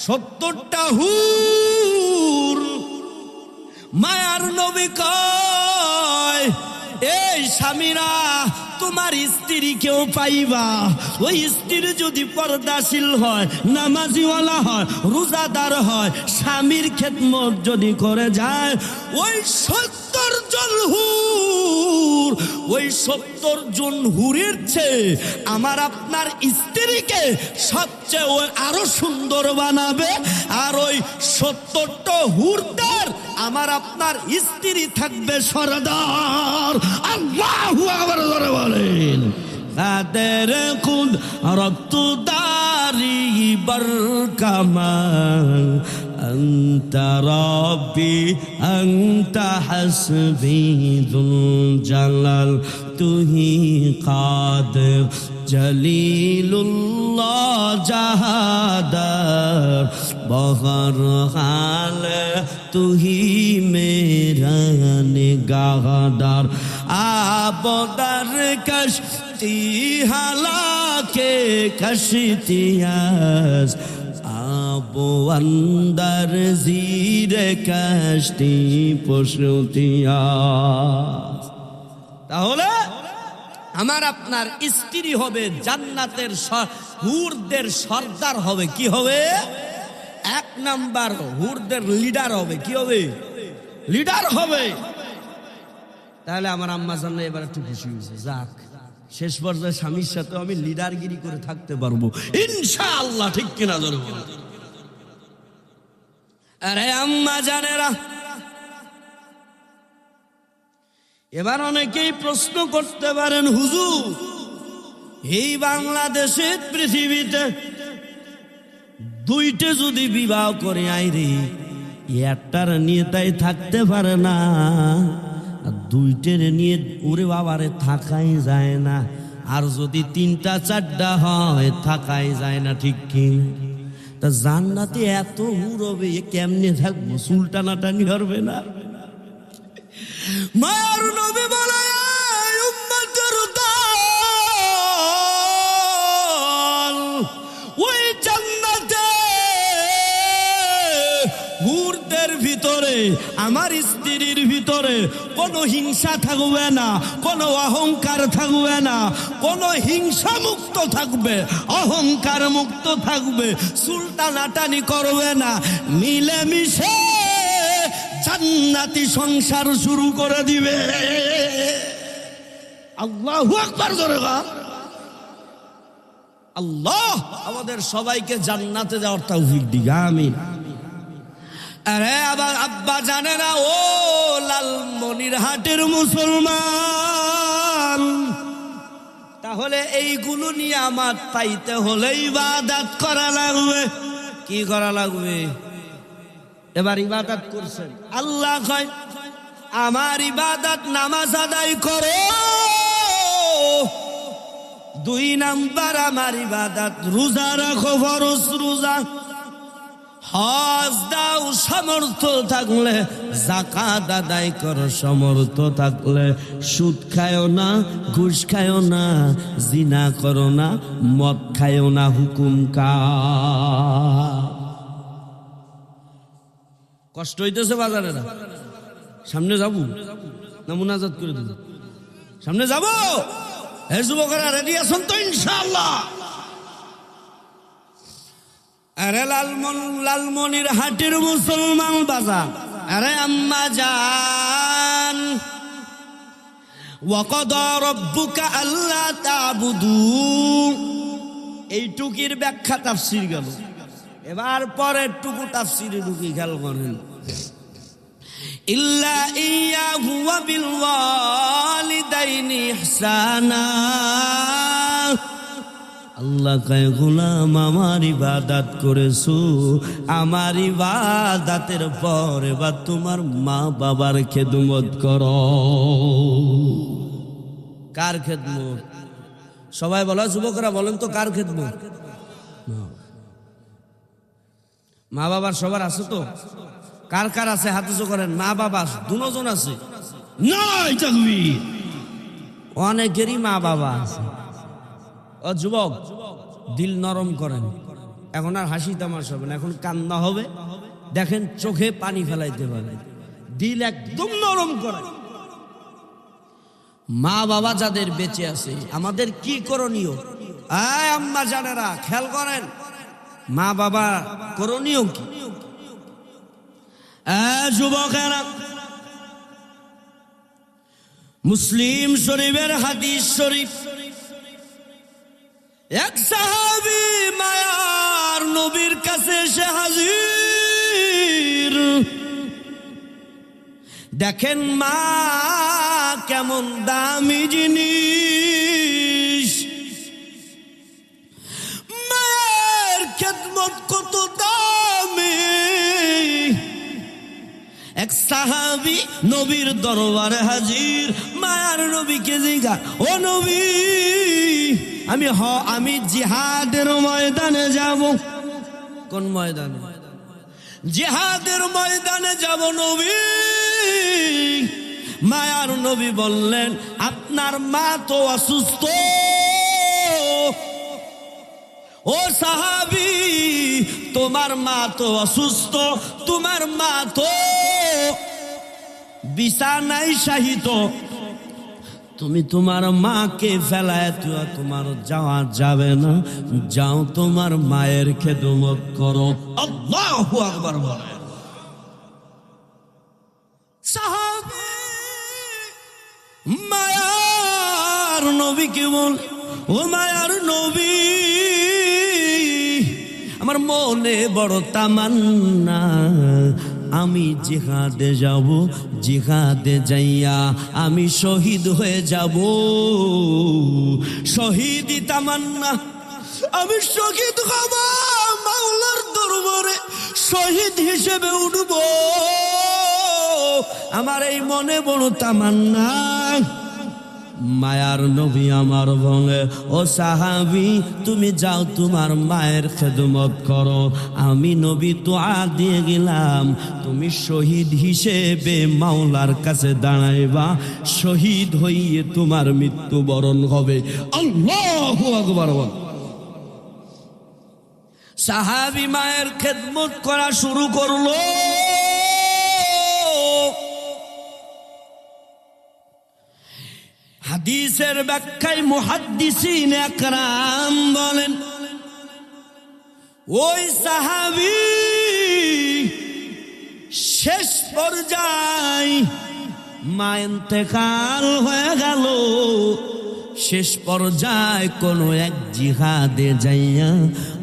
70টা হুর। মায়ার নবী কয়, এই স্বামীরা, তোমার স্ত্রীকেও পাইবা, ওই স্ত্রী যদি পর্দাশীল হয়, নামাজিওয়ালা হয়, রোজাদার হয়, স্বামীর খেদমত যদি করে যায়, ওই 70 জন হুর, ওই 70 জন হুরের চেয়ে আমার আপনার স্ত্রীকে সবচেয়ে ওই আরো সুন্দর বানাবে। আর ওই 70টা হুরদার আমার আপনার স্ত্রী থাকবে সরদার। আল্লাহু আকবার জোরে বলেন। কাদের কুদ রক্তদারি বরকামাল, আনতা রব্বি আনতা হাসবি যুল জালাল, তুহি কাদের জলিলুল্লাহ জাহাদার, বহর হাল তুহি মেরা নিগাহদার, আবদার কশতি হালাকে কশতিয়াস, আবো অন্দর জিরে কশতি পশুতিয়াস। তাহলে আমার আপনার স্ত্রী হবে জান্নাতের হুরদের সর্দার হবে। কি হবে? এক নাম্বার হুরদের লিডার হবে। কি হবে? লিডার হবে। তাহলে আমার আম্মা জানলে এবার একটু খুশি হয়েছে, যাক শেষ পর্যায়ে স্বামীর সাথে আমি লিডারগিরি করে থাকতে পারবো ইনশাআল্লাহ। ঠিক কিনা জোরে বলো। আরে আম্মা জানেরা, এবার অনেকেই প্রশ্ন করতে পারেন, হুজুর এই বাংলাদেশে পৃথিবীতে দুইটা যদি বিবাহ করে আইরে একটার নিয়ে তাই থাকতে পারে না, আর দুইটার নিয়ে ওরে বাবারে থাকাই যায় না, আর যদি তিনটা চারটা হয় থাকাই যায় না। ঠিক কি? তা জান্নাতে এত হুর হবে, কেমনে থাকবো? চুল টানাটানি করবে না? মায়ার নবী বলে, উম্মতের দল, ওই জান্নাতে হুরদের ভিতরে, আমার স্ত্রীর ভিতরে কোনো হিংসা থাকবে না, কোনো অহংকার থাকবে না, কোনো হিংসা মুক্ত থাকবে, অহংকার মুক্ত থাকবে, সুলতানাটানি করবে না, মিলেমিশে জান্নাতি সংসার শুরু করে দিবে। আল্লাহু আকবার জোরে বল। আল্লাহ আমাদের সবাইকে জান্নাতে যাওয়ার তৌফিক দিক, আমিন। আরে আবার আব্বা জানেরা, ও লালমনিরহাটের মুসলমান, তাহলে এইগুলো নিয়ে আমার পাইতে হলে ইবাদত করা লাগবে। কি করা লাগবে? এবার ইবাদত করছেন, আল্লাহ কয় আমার ইবাদত নামাজ আদায় করো। 2 নাম্বার আমার ইবাদত রোজা রাখো, ফরজ রোজা। হজ দাও সামর্থ্য থাকলে, যাকাত আদায় করো সামর্থ্য থাকলে, সুদ খায়ও না, ঘুষ খায়ও না, জিনা করো না, মদ খায়ও না। হুকুম কার? কষ্ট হইতেছে বাজারে না? সামনে যাবো না মুনাজাত করে দেব? সামনে যাবো। হে যুবকেরা রেডি আছেন তো ইনশাআল্লাহ? আরে লালমনিরহাটের মুসলমান বাজার, আরে আম্মা জান, ওয়াকাদা রাব্বুকা আল্লা তা'বুদু, এইটুকির ব্যাখ্যা তাফসীর গেল। এবার পরের টুকু তাফসীরে ঢুকি, খেয়াল করেন। ইল্লা ইয়াহু ওয়া বিল ওয়ালিদাইনি ইহসানা, আল্লাহ কয় গোলাম আমার ইবাদত করেছো, আমার ইবাদতের পর এবার তোমার মা বাবার খেদমত করো। কার খেদমত? সবাই বলো, যুবকরা বলেন তো কার খেদমত? মা বাবার সবার আছে তো? কার কার আছে হাত উঁচু করেন। মা বাবা দুজন আছে? নাই তাকবীর। অনেকেরই মা বাবা আছে। ও যুবক, দিল নরম করেন, এখন আর হাসি তামাশা হবে না, এখন কান্না হবে। দেখেন চোখে পানি ফেলাইতে পারে, দিল একদম নরম করেন। মা বাবা যাদের বেঁচে আছে, আমাদের কি করণীয়? আয় আম্মা জানেরা খেয়াল করেন, মা বাবা করণীয় কি? যুবকেরা, মুসলিম শরীফের হাদিস শরীফ, এক সাহাবী মায়ার নবীর কাছে এসে হাজির। দেখেন মা কেমন দামি জিনিস, মায়ের খেদমত কত দামি। এক সাহাবী নবীর দরবারে হাজির, মায়ার নবীকে জিজ্ঞাসা, ও নবী, আমি জিহাদের ময়দানে যাব। কোন ময়দানে? জিহাদের ময়দানে যাব নবী। মায়ার নবী বললেন, আপনার মা তো অসুস্থ। ও সাহাবী, তোমার মা তো অসুস্থ, তোমার মা তো বিছানায় শায়িত, তুমি তোমার মাকে ফেলায় তোমার যাওয়া যাবে না, যাও তোমার মায়ের খেদমত করো। আল্লাহু আকবার বলেন। সাহাবী মায়ার নবীকে বলে, ও মায়ার নবী, আমার মনে বড় তামান্না, আমি জিহাদে যাব, জিহাদে যাইয়া আমি শহীদ হয়ে যাব। শহীদি তামান্না, আমি শহীদ হব, মাওলার দরবারে শহীদ হিসেবে উঠব, আমার এই মনে বড় তামান্না। মায়ার নবী আমার বলে, ও সাহাবী, তুমি যাও তোমার মায়ের খেদমত করো, আমি নবী দোয়া দিয়ে গেলাম, তুমি শহীদ হিসেবে মাওলার কাছে দাঁড়াইবা, শহীদ হইয়ে তোমার মৃত্যুবরণ হবে। আল্লাহু আকবার। সাহাবী মায়ের খেদমত করা শুরু করলো। হাদিসের ব্যাখ্যায় মুহাদ্দিসিন আকরাম বলেন, ওই সাহাবী শেষ পর্যায়ে মা ইন্তেকাল হয়ে গেল, শেষ পর্যায়ে কোন এক জিহাদে যাইয়া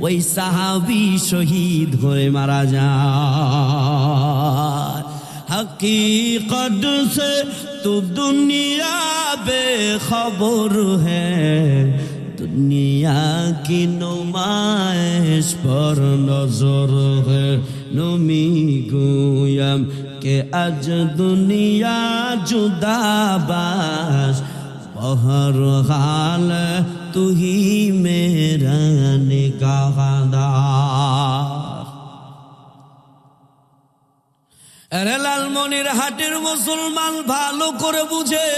ওই সাহাবী শহীদ হয়ে মারা যায়। हकीकत से तू दुनिया बेखबर है, दुनिया की नुमाइश पर नजर है, नमी गोयम के आज दुनिया जुदाबाज, बहर हाल तू ही मेरा निगाहदार। আরে লালমনিরহাটের মুসলমান ভালো করে বুঝে,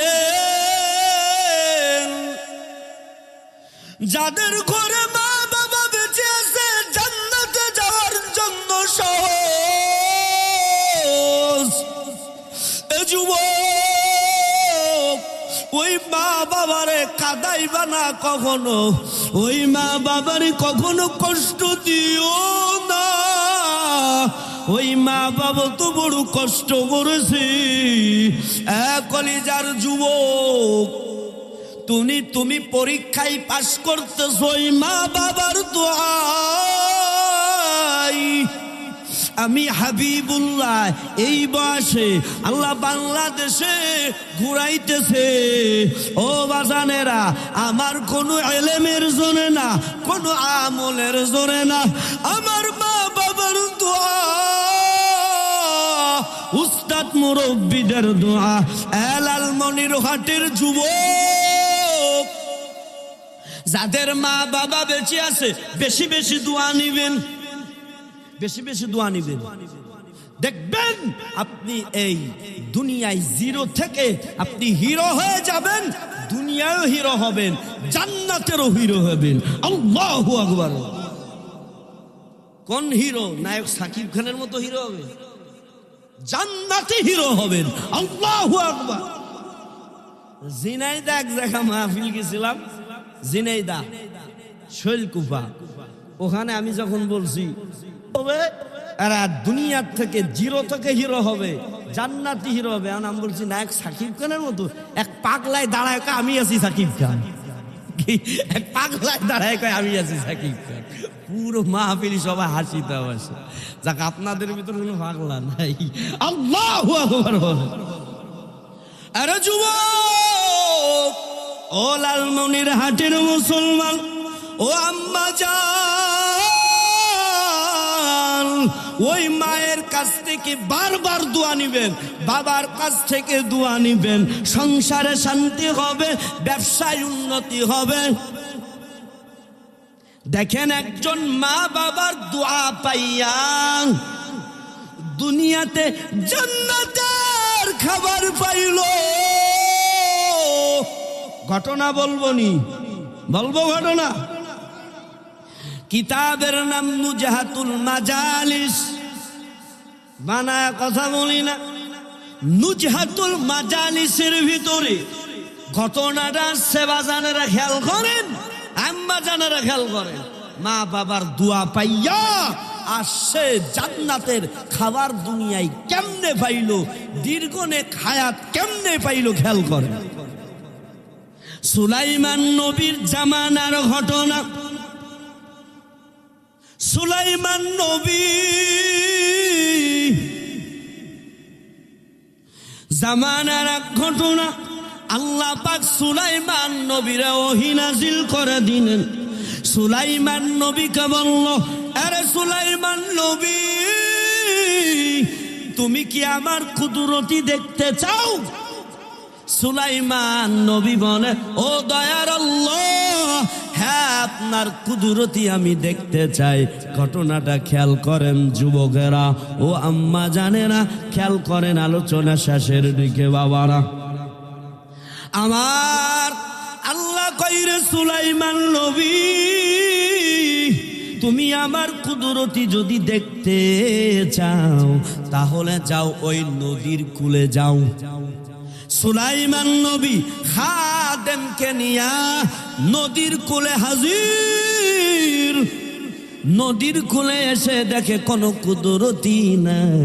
যাদের ঘরে মা বাবা বেঁচে আছে জান্নাতে যাওয়ার জন্য সহজ। এ যুবক, ওই মা বাবারে কাঁদাইবা না কখনো, ওই মা বাবারে কখনো কষ্ট দিও না। ওই মা বাবা তো বড় কষ্ট করেছে। কলিজার যুবক, তুমি পরীক্ষায় পাশ করতেছ, ওই মা বাবার দোয়াই। আমি হাবিবুল্লাহ এই বয়সে আল্লাহ বাংলাদেশে ঘুরাইতেছে। ও বাজানেরা, আমার কোনো এলেমের জোরে না, কোনো আমলের জোরে না, আমার মা বাবার দোয়া, উস্তাদ মুরব্বিদের দোয়া। লালমনিরহাটের যুবক, যাদের মা বাবা বেঁচে আছে বেশি বেশি দোয়া নিবেন, বেশি বেশি দোয়া নিবেন। দেখবেন আপনি এই দুনিয়ায় জিরো থেকে আপনি হিরো হয়ে যাবেন, দুনিয়ায়ও হিরো হবেন, জান্নাতেরও হিরো হবেন। আল্লাহু আকবার। কোন হিরো? নায়ক সাকিব খানের মতো হিরো হবে, জান্নাতে হিরো হবেন। আল্লাহু আকবার। জিনাইদা এক জায়গা মাহফিল গেছিলাম, জিনাইদা শৈলকুপা, ওখানে আমি যখন বলছি এরা দুনিয়ার থেকে জিরো থেকে হিরো হবে, জান্নাতি হিরো হবে, আমি বলছি নায়ক সাকিব খানের মতো। এক পাগলায় দাঁড়ায় কয় আমি আছি সাকিব খান, এক পাগলায় দাঁড়ায় কয় আমি আছি সাকিব খান। পুরো মাহফিলি সবাই হাসিতে বসে। যাক, আপনাদের ভিতরে কোনো পাগলা নাই। আল্লাহু আকবার। আরে যুবক, ও লালমনিরহাটের মুসলমান, ও আম্মা জান, ওই মায়ের কাছ থেকে বারবার দোয়া নিবেন, বাবার কাছ থেকে দোয়া নিবেন। সংসারে শান্তি হবে, ব্যবসায় উন্নতি হবে। দেখেন, একজন মা বাবার দোয়া পাইয়া দুনিয়াতে জান্নাতের খাবার পাইল। ঘটনা বলবো নি? বলবো ঘটনা। কিতাবের নাম নুজহাতুল মাজালিস, বানায় কথা বলি না। নুজহাতুল মাজালিসের ভিতরে ঘটনাটা সেবাজানেরা খেয়াল করেন, আম্মা জানেরা খেয়াল করেন। মা বাবার দোয়া পাইয়া আসছে জান্নাতের খাবার দুনিয়ায় কেমনে পাইলো, দীর্ঘনেক হায়াত কেমনে পাইলো খেয়াল করেন। সুলাইমান নবীর জামানার ঘটনা। সুলাইমান নবী জামানার এক ঘটনা। আল্লাহ পাক সুলাইমান নবীরে ওহী নাজিল করে দিলেন। সুলাইমান নবীকে বলল, আরে সুলাইমান নবী, তুমি কি আমার কুদরতি দেখতে চাও? সুলাইমান নবী বলে, ও দয়ার আল্লাহ, হ্যাঁ আপনার কুদরতি আমি দেখতে চাই। ঘটনাটা খেয়াল করেন যুবকেরা ও আম্মা জানেরা, খেয়াল করেন আলোচনা শেষের দিকে বাবারা আমার। আল্লাহ কইরে সুলাইমান নবী, তুমি আমার কুদরতি যদি দেখতে চাও তাহলে যাও ওই নদীর কূলে যাও। সুলাইমান নবী খাদেমকে নিয়া নদীর কূলে হাজির। নদীর কূলে এসে দেখে কোনো কুদরতি নাই,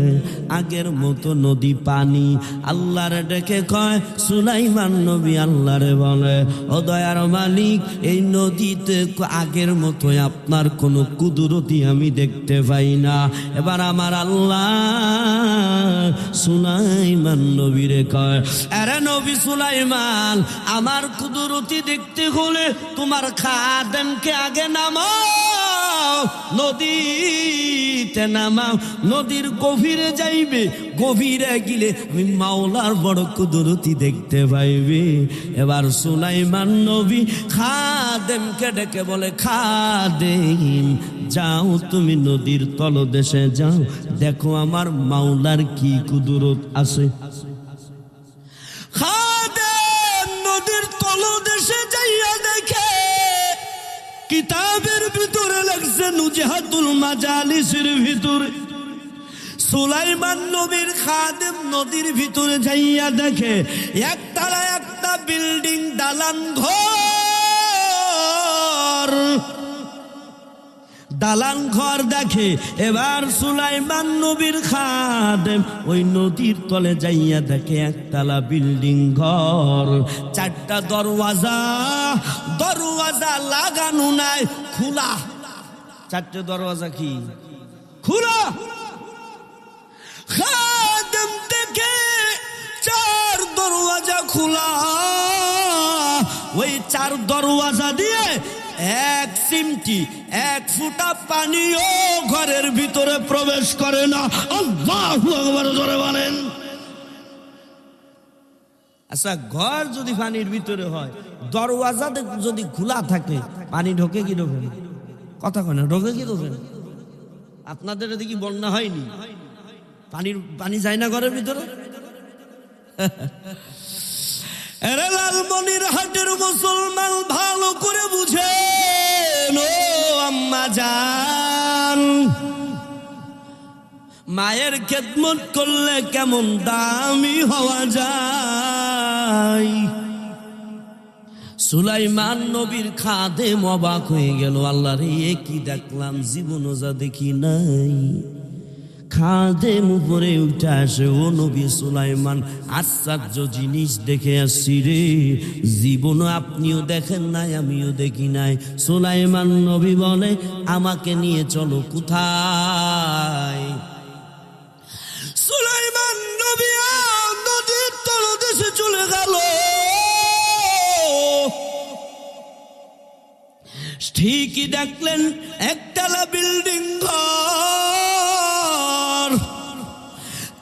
আগের মতো নদী পানি। আল্লাহর ডেকে কয় সুলাইমান নবী আল্লাহরে বলে, ও দয়ার মালিক, এই নদীতে আগের মতো আপনার কোনো কুদরতি আমি দেখতে পাই না। এবার আমার আল্লাহ সুলাইমান নবীরে কয়, আরে নবী সুলাইমান, আমার কুদরতি দেখতে হলে তোমার খাদেমকে আগে নামাও, নদীতে নামাও। নদীর গভীরে যাইবে, গভীরে গেলে আমি মাওলার বড় কুদরতি দেখতে পাইবে। এবার সুলাইমান নবী খাদেমকে ডেকে বলে, খাদেম যাও তুমি নদীর তলদেশে যাও, দেখো আমার মাওলার কি কুদরত আছে। খাদেম নদীর তলদেশে যাইয়া দেখে কিতাবের ভিতরে লেখছে নুজহাতুল মাজালিসের ভিতরে সুলাইমান নবীর খাদেম নদীর ভিতরে যাইয়া দেখে একতলা একটা বিল্ডিং, দালান ঘর, দালান ঘর দেখে। এবার সুলাইমান নবীর খাদেম ওই নদীর তলে যাইয়া দেখে একতলা বিল্ডিং ঘর, চারটা দরওয়াজা, দরওয়াজা লাগানো নাই, খোলা। চারটে দরওয়াজা কি খোলা। খাদেম দেখে চার দরওয়াজা খোলা, ওই চার দরওয়াজা দিয়ে এক চিমটি, এক ফুটা পানিও ঘরের ভিতরে প্রবেশ করে না। আল্লাহু আকবার জোরে বলেন। আচ্ছা, ঘর যদি পানির ভিতরে হয়, দরওয়াজা যদি খোলা থাকে, পানি ঢোকে কি ঢোকে না? কথা কয় না, ঢোকে কি ঢোকে না? আপনাদের এদিকে বন্যা হয়নি? পানি যায় না ঘরের ভিতরে? এরে লালমনিরহাটের মুসলমান ভালো করে বুঝেন ও আম্মা জান, মায়ের খেদমত করলে কেমন দামি হওয়া যায়। সুলাইমান নবীর খাদেম অবাক হয়ে গেল, আল্লাহ রে এ কি দেখলাম, জীবনও যা দেখি নাই। খাদেম উপরে উঠে আসে, ও নবী সুলাইমান, আশ্চর্য জিনিস দেখে আসছি রে, জীবনও আপনিও দেখেন নাই, আমিও দেখি নাই। সুলাইমান নবী বলে, আমাকে নিয়ে চলো। কোথায়? সুলাইমান নবী নদীর তলদেশে চলে গেল। ঠিকই দেখলেন একতলা বিল্ডিং ঘর,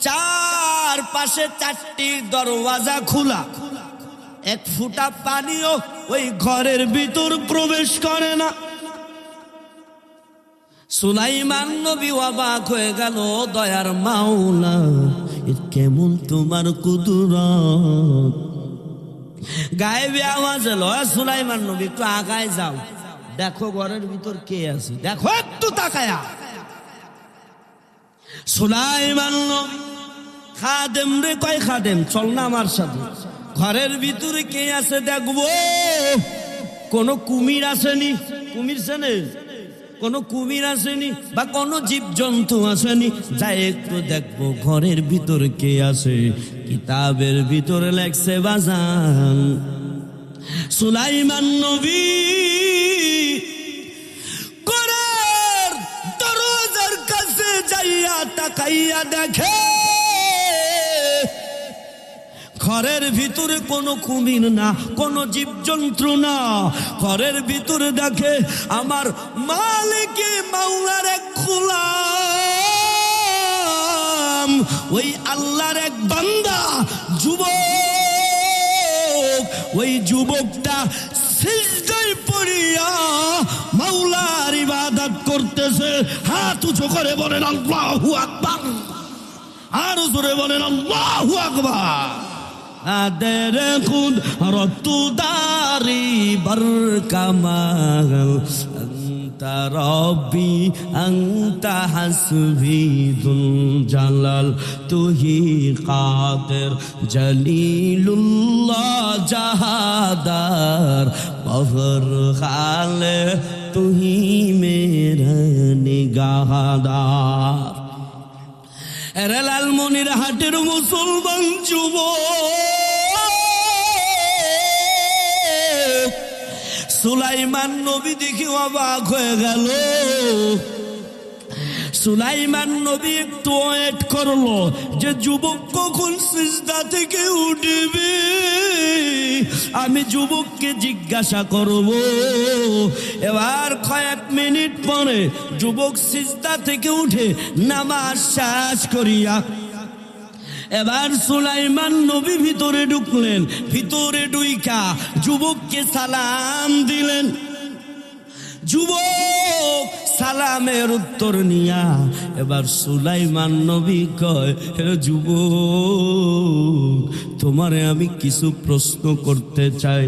চার পাশে চারটি দরওয়াজা খোলা, এক ফুটা পানিও ওই ঘরের ভিতর প্রবেশ করে না। সুলাইমান নবী অবাক হয়ে গেল, দয়ার মাওলা, কেমন তোমার কুদরত। গায়েবে আওয়াজ এলো, সুলাইমান নবী একটু আগায় যাও, দেখো ঘরের ভিতর কে আছে, দেখো একটু তাকায়া। সুলাইমান নবী খাদেম রে কয়, খাদেম চল না আমার সাথে। ঘরের ভিতরে কে আছে দেখবো। কোন কুমির আসেনি, কুমির চেনে? কোন কুমির আসেনি বা কোন জীবজন্তু আসেনি, যাই একটু দেখবো ঘরের ভিতর কে আছে। কিতাবের ভিতরে লেখছে বাজান, সুলাইমান নবী ঘরের দরজার কাছে যাইয়া তাকাইয়া দেখে ঘরের ভিতরে কোনো কুমির না, কোনো জীবজন্তু না। ঘরের ভিতরে দেখে আমার মালিকে মাওলার এক গোলাম, ওই আল্লাহর এক বান্দা যুবক। ওই যুবকটা সিজদায় পড়িয়া মাওলার ইবাদত করতেছে। হাত উঁচু করে বলেন আল্লাহু আকবার, আর জোরে বলেন আল্লাহু আকবার। আদের খুদ রতুদারি বর কামাল, আন্তা রব্বি আন্তা হাসবি দুল জালাল, তুহি কাদের জলিলুল্লাহ জাহাদার, বহর হালে তুহি মেরা নিগাহদার। এরে লালমনিরহাটের মুসলমান যুবক, সুলাইমান নবী দেখি অবাক হয়ে গেল। সুলাইমান নবী একটু ওয়েট করলো যে যুবক কখন সিজদা থেকে উঠবে, আমি যুবককে জিজ্ঞাসা করব। এবার কয়েক মিনিট পরে যুবক সিজদা থেকে উঠে নামাজ শেষ করিয়া এবার সুলাইমান নবী ভিতরে ঢুকলেন। ভিতরে ঢুইকা যুবককে সালাম দিলেন। যুবক সালামের উত্তর নিয়া এবার সুলাইমান নবী কয়, হে যুবক, তোমারে আমি কিছু প্রশ্ন করতে চাই।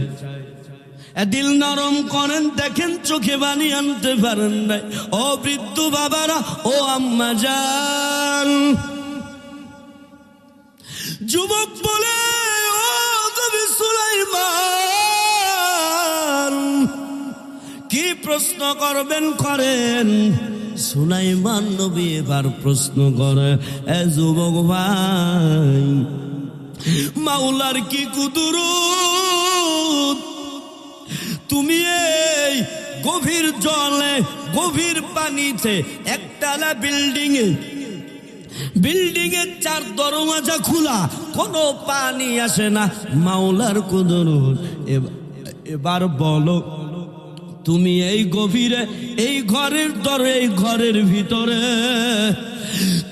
দিল নরম করেন, দেখেন চোখে পানি আনতে পারেন নাই। ও বৃদ্ধ বাবারা, ও আম্মা জান। যুবক বলে, ও তুমি সুলাইমান, কি প্রশ্ন করবেন করেন। সুলাইমান নবী এবার প্রশ্ন করে, এ যুবক ভাই, মাওলার কি কুদরত, তুমি এই গভীর জলে গভীর পানিতে একতলা বিল্ডিং এর 4 দরওয়াজা খোলা, কোনো পানি আসে না, মাওলার কুদরত। এবার বলো, তুমি এই গভীরে এই ঘরের ভিতরে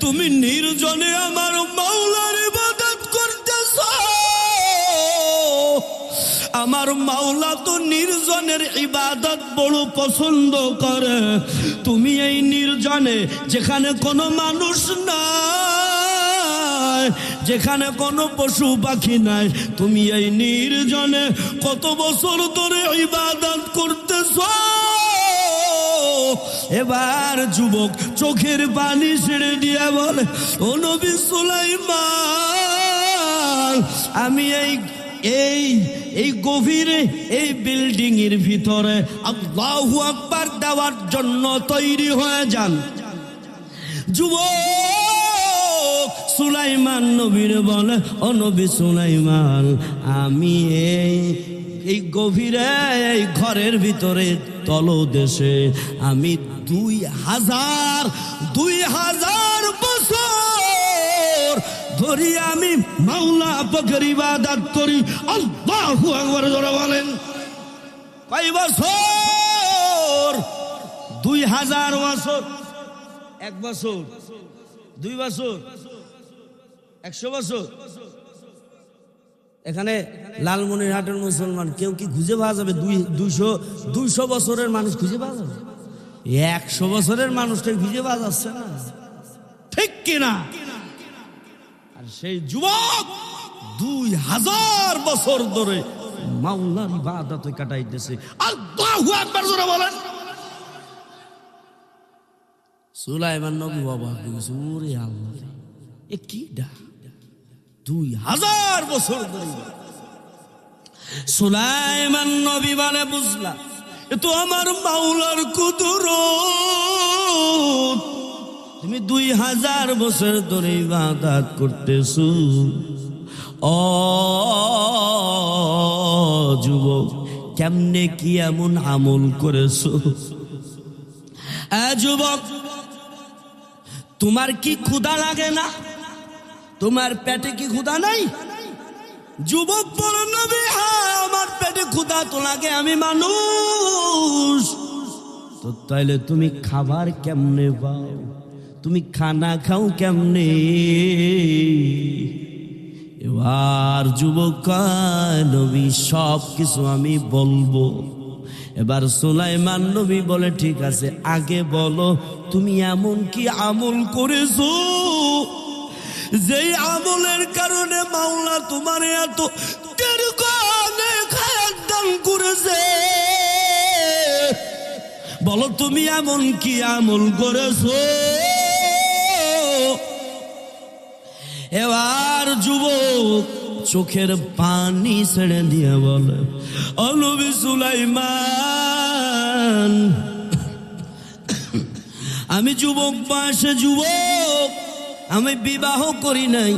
তুমি নির্জনে আমার মাওলার ইবাদত করতেছ। আমার মাওলা তো নির্জনের ইবাদত বড় পছন্দ করে। তুমি এই নির্জনে, যেখানে কোনো মানুষ নাই, যেখানে কোনো পশু পাখি নাই, তুমি এই নির্জনে কত বছর ধরে ইবাদত করতেছ। এবার যুবক চোখের পানি ছেড়ে দিয়ে বলে, ও নবী সুলাইমান, আমি এই গভীরে এই বিল্ডিং এর ভিতরে আল্লাহু আকবার দেওয়ার জন্য তৈরি হয়ে যান। যুবক সুলাইমান নবীর বলে, ও নবী সুলাইমান, আমি এই গভীরে এই ঘরের ভিতরে তলদেশে আমি 2000 বছর ধরে আমি মাওলা পাকের ইবাদত করি। আল্লাহু আকবার জোরে বলেন। কয় বছর? 2000 বছর। 1 বছর, 2 বছর, 100 বছর। এখানে লালমনিরহাটের মুসলমান কেউ কি খুঁজে পাওয়া যাবে 200 বছরের মানুষ খুঁজে পাওয়া যাবে? 100 বছরের মানুষটাই খুঁজে পাওয়া যাচ্ছে না, ঠিক কিনা? আর সেই যুবক 2000 বছর ধরে মাওলার ইবাদতে কাটাইতেছে। আল্লাহু আকবার জোরে বলেন। সুলাইমান নবী বাবা ওরে আল্লাহ, এ কি ডা 2000 বছর ধরে। সুলাইমান নবী বলে বুঝলাম এ তো আমার মাওলার কুদরত। তুমি 2000 বছর ধরে ইবাদত করতেছো। ও যুবক, কেমনে কি এমন আমল করেছো? যুবক, তোমার কি ক্ষুধা লাগে না? তোমার পেটে কি ক্ষুধা নাই? যুবক বলেন নবী, হ্যাঁ আমার পেটে ক্ষুধা তো লাগে, আমি মানুষ। তো তাইলে তুমি খাবার কেমনে পাও? তুমি খানা খাও কেমনে? এবার যুবক কয়, নবী সব কিছু আমি বলবো। এবার সুলাইমান নবী বলে ঠিক আছে, আগে বলো তুমি এমন কি আমল করেছো যেই আমলের কারণে মাওলা তোমার এত দীর্ঘনে খায়াত দান করেছে। বলো তুমি এমন কি আমল করেছো? এবার যুবক চোখের পানি ছেড়ে দিয়ে বলে, ও নবী সুলাইমান, আমি যুবক বয়সে যুবক, আমি বিবাহ করি নাই।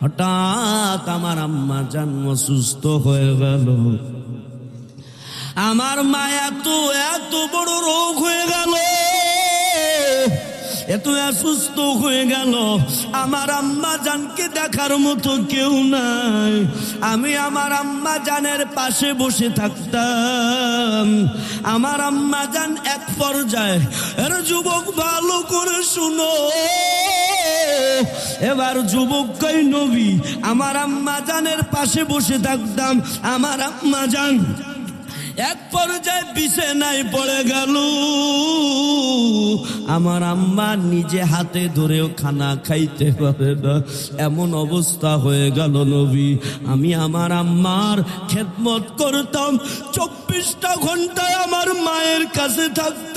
হঠাৎ আমার আম্মা জান অসুস্থ হয়ে গেল। আমার মা এত বড় রোগ হয়ে গেল, এত অসুস্থ হয়ে গেল, আমার আম্মা জানকে দেখার মতো কেউ নাই। আমি আমার আম্মা জানের পাশে বসে থাকতাম। আমার আম্মা জান এক পর্যায়ে, এর যুবক ভালো করে শুনো, এবার যুবক কই নবী, আমার আম্মা জানের পাশে বসে থাকতাম। আমার আম্মা জান এক পর্যায়ে বিছানায় পড়ে গেল। আমার আম্মা নিজে হাতে ধরেও খানা খাইতে পারে না, এমন অবস্থা হয়ে গেল নবী। আমি আমার আম্মার খেদমত করতাম, 24টা ঘন্টায় আমার মায়ের কাছে থাকতাম।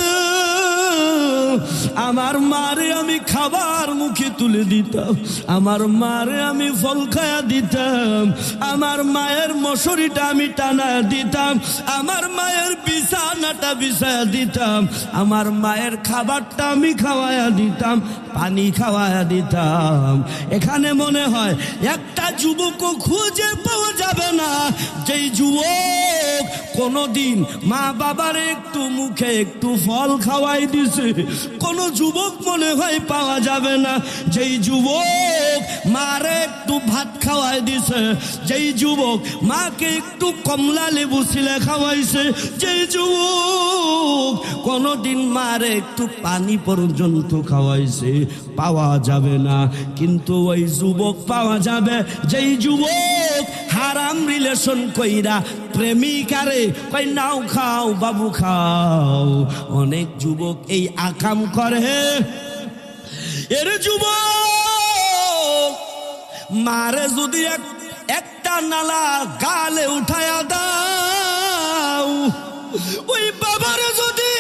আমার মারে আমি খাবার মুখে তুলে দিতাম, আমার মারে আমি ফল খায়া দিতাম, আমার মায়ের মশারিটা আমি টানা দিতাম, আমার মায়ের বিছানাটা বিছায়া দিতাম, আমার মায়ের খাবারটা আমি খাওয়ায়া দিতাম, পানি খাওয়ায়া দিতাম। এখানে মনে হয় একটা যুবকও খুঁজে পাওয়া যাবে না যেই যুবক কোনদিন মা বাবার একটু মুখে একটু ফল খাওয়াই দিছে। কোন যুবক মনে হয় পাওয়া যাবে না যেই যুবক মারে একটু ভাত খাওয়াই দিছে, যেই যুবক মাকে একটু কমলা লেবু ছিলে খাওয়াইছে, যেই যুবক কোনদিন মারে একটু পানি পর্যন্ত খাওয়াইছে। পাওয়া যাবে না, কিন্তু ওই যুবক পাওয়া যাবে যেই যুবক হারাম রিলেশন কইরা প্রেমিকারে কই নাও খাও বাবু খাও। অনেক যুবক এই আকাম করে। এর যুবক মারে যদি একটা নালা গালে উঠায়া দাও, ওই বাবারে যদি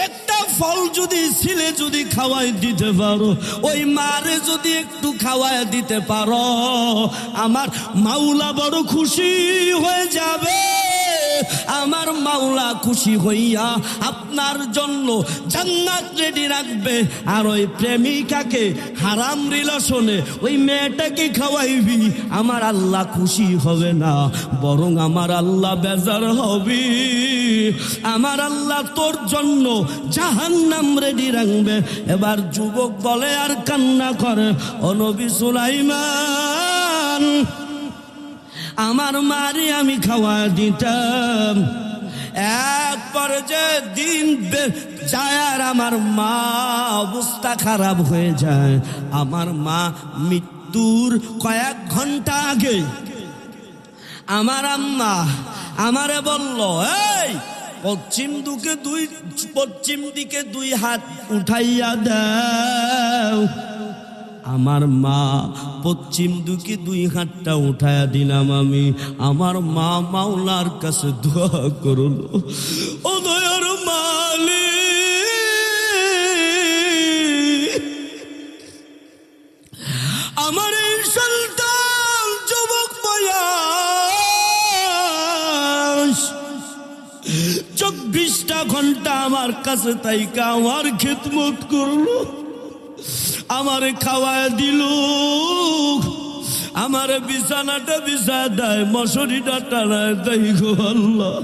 একটা ফল যদি ছিলে যদি খাওয়াই দিতে পারো, ওই মারে যদি একটু খাওয়াই দিতে পারো, আমার মাওলা বড় খুশি হয়ে যাবে। আমার মাওলা খুশি হইয়া আপনার জন্য জান্নাত রেডি রাখবে। আর ওই প্রেমিকাকে হারাম রিলেশনে ওই মেয়েটাকে খাওয়াইবি, আমার আল্লাহ খুশি হবে না, বরং আমার আল্লাহ বেজার হবে। আমার আল্লাহ তোর জন্য জাহান্নাম রেডি রাখবে। এবার যুবক বলে আর কান্না করে, ও নবী সুলাইমান, আমার মারে আমি খাওয়া দিতাম। এক পর্যায়ে দিন যায় আর আমার মা অবস্থা খারাপ হয়ে যায়। আমার মা মৃত্যুর কয়েক ঘন্টা আগে আমার আম্মা আমারে বলল, এই পশ্চিম দিকে দুই হাত উঠাইয়া দাও। আমার মা পশ্চিম দিকে দুই হাতটা উঠায়া দিলাম আমি। আমার মা মাওলার কাছে দোয়া করল, ও দয়ার মালিক, আমার এই সন্তান যুবক বয়া 24টা ঘন্টা আমার কাছে তাইকা আমার খিদমত করলো, আমারে খাওয়ায় দিল, আমারে বিছানাটা বিছা দেয়, মশারিটা টানায় দেয় গো আল্লাহ।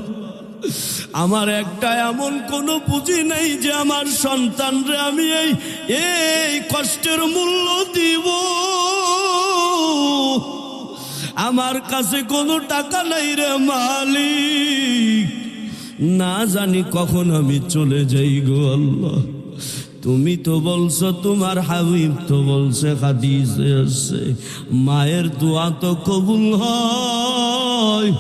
আমার একটা এমন কোনো পুঁজি নেই যে আমার সন্তানরে আমি এই কষ্টের মূল্য দিব। আমার কাছে কোনো টাকা নাই রে মালিক, না জানি কখন আমি চলে যাই গো আল্লাহ। তুমি তো বলছো, তোমার হাবিব তো বলছে হাদিসে আছে, মায়ের দোয়া তো কবুল হয়।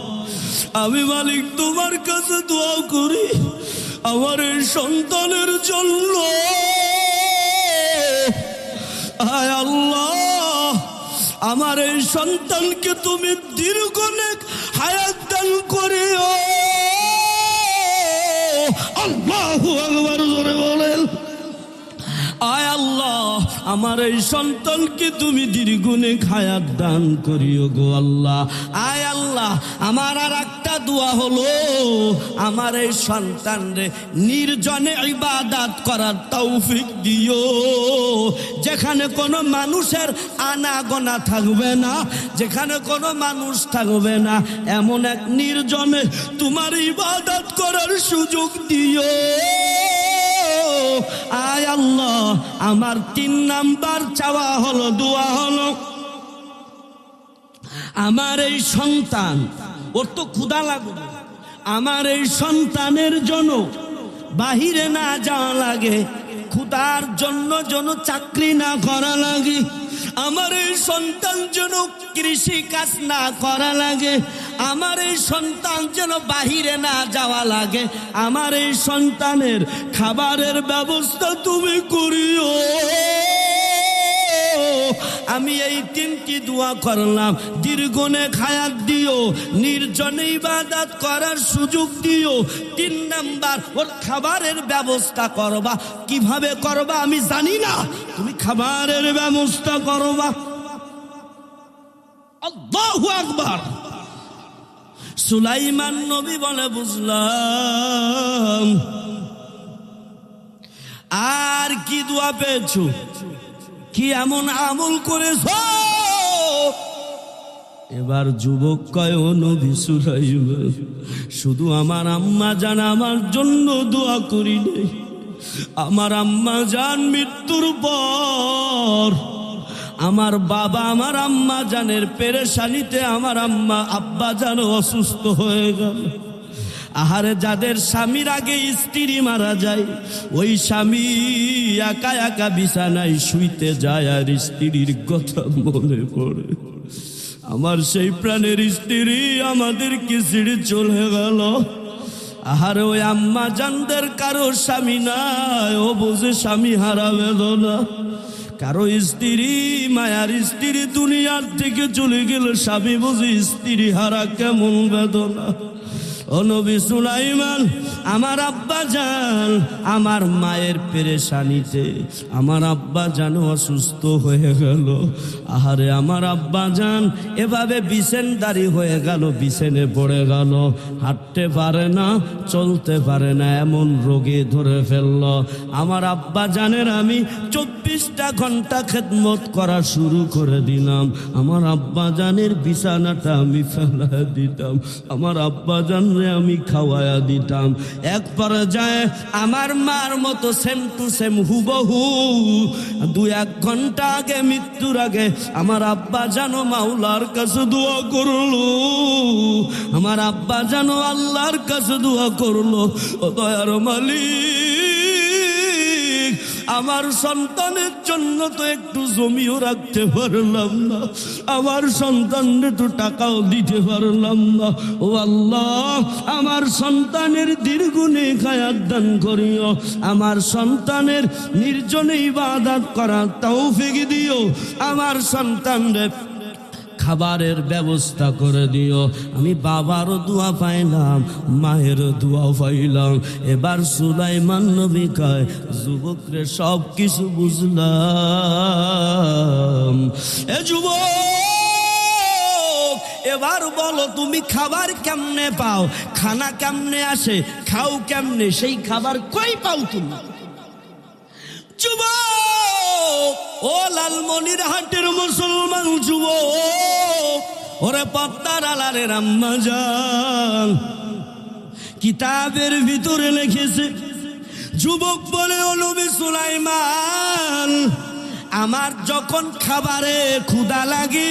আমি মালিক তোমার কাছে দোয়া করি আমার এই সন্তানের জন্য। আয় আল্লাহ, আমার এই সন্তানকে তুমি দীর্ঘ নেক হায়াত দান করিও। আল্লাহু আকবার, জোরে বলেন। আয় আল্লাহ, আমার এই সন্তানকে তুমি দীর্ঘনে হায়াত দান করিও গো আল্লাহ। আয় আল্লাহ, আমার আর একটা দোয়া হলো, আমার এই সন্তানরে নির্জনে ইবাদত করার তৌফিক দিও, যেখানে কোনো মানুষের আনাগোনা থাকবে না, যেখানে কোনো মানুষ থাকবে না, এমন এক নির্জনে তোমার ইবাদত করার সুযোগ দিও। আয় আল্লাহ, আমার 3 নাম্বার চাওয়া হলো, দোয়া হলো, আমার এই সন্তান, ওর তো ক্ষুধা লাগবে, আমার এই সন্তানের জন্য বাহিরে না যাওয়া লাগে, ক্ষুধার জন্য যেন চাকরি না করা লাগে, আমার এই সন্তান যেন কৃষি কাজ না করা লাগে, আমার এই সন্তান যেন বাহিরে না যাওয়া লাগে, আমার এই সন্তানের খাবারের ব্যবস্থা তুমি করিও। আমি এই 3টি দোয়া করলাম, দীর্ঘনে হায়াত দিও, নির্জনে ইবাদত করার সুযোগ দিও, 3 নাম্বার ওর খাবারের ব্যবস্থা করবা। কিভাবে করবা আমি জানি না, তুমি খাবারের ব্যবস্থা করবা। আল্লাহু আকবার। সুলাইমান নবী বলে, বুঝলাম। আর কি দোয়া পেয়েছো, কি এমন আমল করেছো? এবার যুবক কয়, ও নবী সুলাইমান, শুধু আমার আম্মা জান আমার জন্য দোয়া করি নাই, আমার আম্মা জান মৃত্যুর পর আমার বাবা আমার আম্মা জানের পেরেশানিতে আমার আব্বা জান অসুস্থ হয়ে গেল। আহারে, যাদের স্বামীর আগে স্ত্রী মারা যায়, ওই স্বামী একা একা বিছানায় শুইতে যায় আর স্ত্রীর কথা মনে পড়ে। আমার সেই প্রাণের স্ত্রী আমাদেরকে ছেড়ে চলে গেল। আহারে, ওই আম্মা জানদের কারো স্বামী নাই, ও বুঝে স্বামী হারা বেদনা। কারো স্ত্রী, মায়ার স্ত্রী দুনিয়ার থেকে চলে গেল, স্বামী বুঝে স্ত্রী হারা কেমন বেদনা। ও নবী সুলাইমান, আমার আব্বা জান আমার মায়ের পেরেশানিতে আমার আব্বা জান অসুস্থ হয়ে গেল। আহারে, আমার আব্বা জান এভাবে বিছানদারি হয়ে গেল, বিছানে পড়ে গেল, হাঁটতে পারে না, চলতে পারে না, এমন রোগে ধরে ফেলল। আমার আব্বা জানের আমি 24টা ঘন্টা খেদমত করা শুরু করে দিলাম। আমার আব্বা জানের বিছানাটা আমি ফেলা দিতাম, আমার আব্বা জান আমি খাওয়ায়া দিতাম। এক পর্যায়ে আমার মার মতো সেম টু সেম হুবহু 2-1 ঘন্টা আগে, মৃত্যুর আগে আমার আব্বা জানো মাওলার কাছে দোয়া করলো, আমার আব্বা জানো আল্লাহর কাছে দোয়া করলো, ও দয়ার মালিক, আমার সন্তানের জন্য তো একটু জমিও রাখতে পারলাম না, আমার সন্তানের তো টাকাও দিতে পারলাম না। ও আল্লাহ, আমার সন্তানের দীর্ঘনে হায়াত দান করিও, আমার সন্তানের নির্জনে ইবাদত করার তৌফিক দিও, আমার সন্তানের খাবারের ব্যবস্থা করে দিও। আমি বাবারও দোয়া পাইলাম, মায়েরও দোয়া পাইলাম। এবার সুলাইমান নবী কয়, যুবকরে সব কিছু বুঝলাম। এ যুবক, এ এবার বলো তুমি খাবার কেমনে পাও, খানা কেমনে আসে, খাও কেমনে, সেই খাবার কই পাও তুমি? যুবক, ও লালমনিরহাটের মুসলমান যুবক, ওরে পদ্মার আলারের আম্মা জান, কিতাবের ভিতরে লিখেছে, যুবক বলে ও নবী সুলাইমান, আমার যখন খাবারে ক্ষুধা লাগে,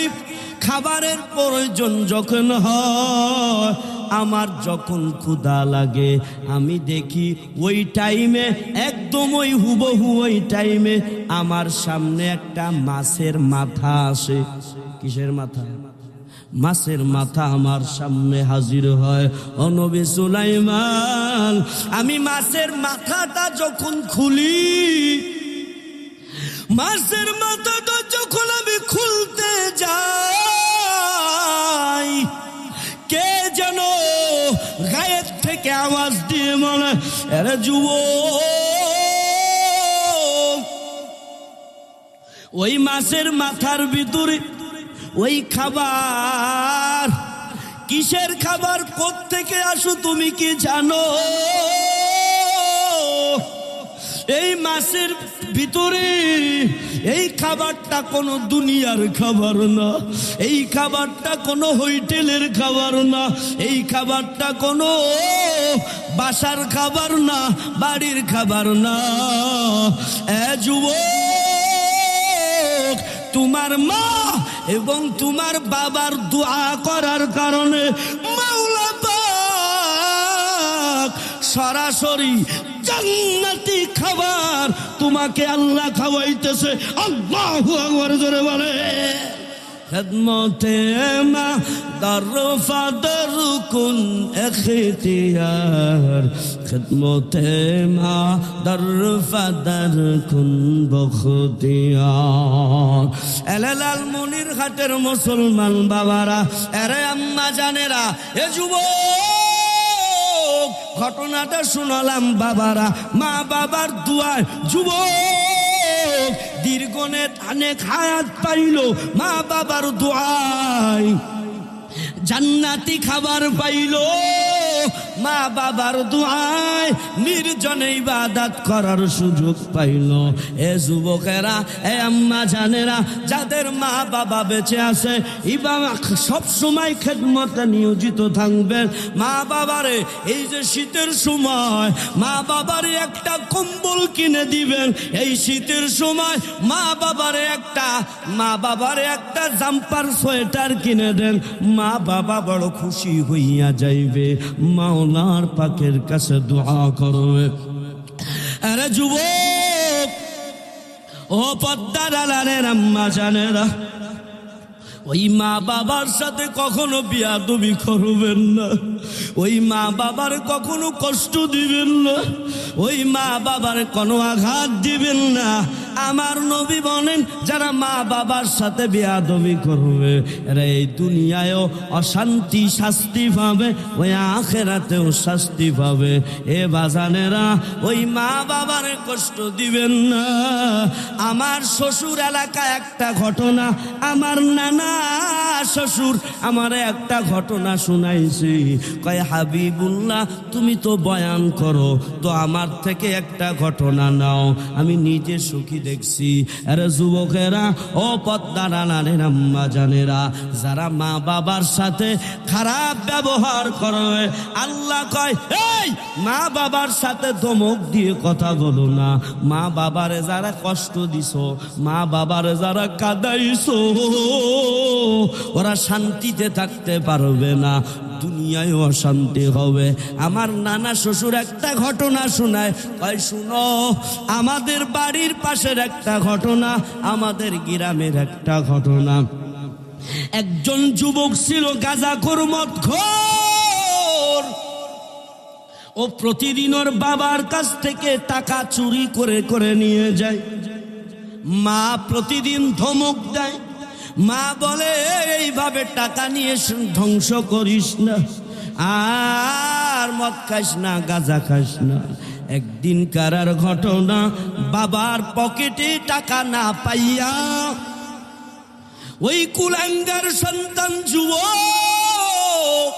খাবারের প্রয়োজন যখন হয়, আমার যখন ক্ষুধা লাগে, আমি দেখি ওই টাইমে, একদম ওই হুবহু ওই টাইমে আমার সামনে একটা মাছের মাথা আসে। কিসের মাথা? মাছের মাথা আমার সামনে হাজির হয়। ও নবী সুলাইমান, আমি মাছের মাথাটা যখন খুলি, মাছের মাথাটা যখন আমি খুলতে যাই, কে যেন গায়ের থেকে আওয়াজ দিয়ে বলে, আরে যুবক, ওই মাছের মাথার ভিতরে ওই খাবার, কিসের খাবার, কোত্থেকে আসো তুমি কি জানো? এই মাছের ভিতরে এই খাবারটা কোনো দুনিয়ার খাবার না, এই খাবারটা কোনো হোটেলের খাবার না, এই খাবারটা কোনো বাসার খাবার না, বাড়ির খাবার না। এ যুবক, তোমার মা এবং তোমার বাবার দোয়া করার কারণে মাওলা পাক সরাসরি জান্নাতি খাবার তোমাকে আল্লাহ খাওয়াইতেছে। আল্লাহু আকবার, জোরে বলে। খিদমতে মা দরফাদর কুন এখতিয়ার, খিদমতে মা দরফাদর কুন বখতিয়ার। লালমনিরহাটের মুসলমান বাবারা, আরে আম্মা জানেরা, এ যুবক, ঘটনাটা শুনলাম বাবারা, মা বাবার দুয়ায় যুবক দীর্ঘনে অনেক হায়াত পাইল, মা বাবার দুয়ায় জান্নাতি খাবার পাইল, মা বাবার দুআয় নির্জনে ইবাদত করার সুযোগ পাইল। এ যুবকেরা, এ আম্মা জানেরা, যাদের মা বাবা বেঁচে আছে, সব সময় খেদমতে নিয়োজিত থাকবেন। মা বাবারে এই যে শীতের সময় মা বাবারে একটা কম্বল কিনে দিবেন, এই শীতের সময় মা বাবারে একটা জাম্পার সোয়েটার কিনে দেন, মা বাবা বড় খুশি হইয়া যাইবে, মাওলার পাকের কাছে দোয়া করবে। আরে যুবক, ও পদ্মার আলারের আম্মা জানেরা, ওই মা বাবার সাথে কখনো বিয়াদবি করবেন না, ওই মা বাবার কখনো কষ্ট দিবেন না, ওই মা বাবার কোনো আঘাত দিবেন না। আমার নবী বলেন, যারা মা বাবার সাথে বিয়াদবি করবে এরা এই দুনিয়ায়ও অশান্তি শাস্তি পাবে, ওই আখিরাতেও শাস্তি পাবে। এ বাজানেরা, ওই মা বাবার কষ্ট দিবেন না। আমার শ্বশুর এলাকায় একটা ঘটনা, আমার নানা শ্বশুর আমার একটা ঘটনা শুনাইছি। কয়, হাবিবুল্লাহ তুমি তো বয়ান করো, তো আমার থেকে একটা ঘটনা নাও, আমি নিজে সুখী দেখছি। আরে যুবকেরা, ও পদ্মার আলারের আম্মা জানেরা, যারা মা বাবার সাথে খারাপ ব্যবহার করবে, আল্লাহ কয়, এই মা বাবার সাথে ধমক দিয়ে কথা বলো না। মা বাবারে যারা কষ্ট দিছো, মা বাবারে যারা কাঁদাইছো, ওরা শান্তিতে থাকতে পারবে না, দুনিয়ায় অশান্তি হবে। আমার নানা শ্বশুর একটা ঘটনা শোনায়, কয় শুনো, আমাদের বাড়ির পাশের একটা ঘটনা, আমাদের গ্রামের একটা ঘটনা। একজন যুবক ছিল গাঁজাখোর, মদখোর। ও প্রতিদিন ওর বাবার কাছ থেকে টাকা চুরি করে করে নিয়ে যায়। মা প্রতিদিন ধমক দেয়, মা বলে এইভাবে টাকা নিয়ে ধ্বংস করিস না, আর মদ খাইস না, গাঁজা খাইস না। একদিন কারার ঘটনা, বাবার পকেটে টাকা না পাইয়া ওই কুলাঙ্গার সন্তান যুবক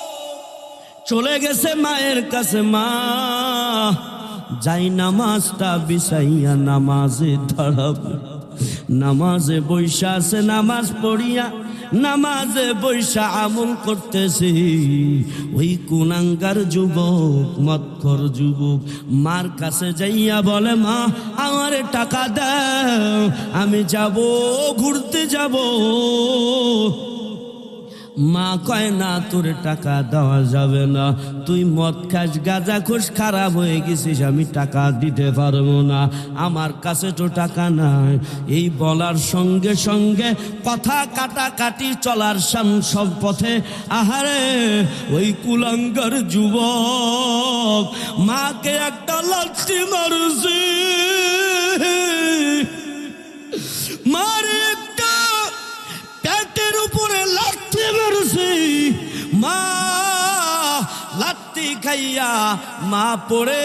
চলে গেছে মায়ের কাছে। মা, যাই নামাজটা বিছাইয়া নামাজে দাঁড়াবে। নামাজে বৈশা আছে, নামাজ পড়িয়া নামাজে বৈশা আমল করতেছি। ওই কুলাঙ্গার যুবক, মৎখর যুবক মার কাছে যাইয়া বলে, মা আমারে টাকা দাও, আমি যাব, ঘুরতে যাব। মা কয়, না তোর টাকা দেওয়া যাবে না, তুই মদ খাস, গাঁজা খোস, খারাপ হয়ে গেছিস, আমি টাকা দিতে পারবো না, আমার কাছে তো টাকা নাই। এই বলার সঙ্গে সঙ্গে কথা কাটাকাটি চলার সব পথে আহারে ওই কুলাঙ্গার যুবক মাকে একটা লাথি মারছে। মারে একটা পেটের উপরে লাথি মারছে। মা লাথি খাইয়া মা পড়ে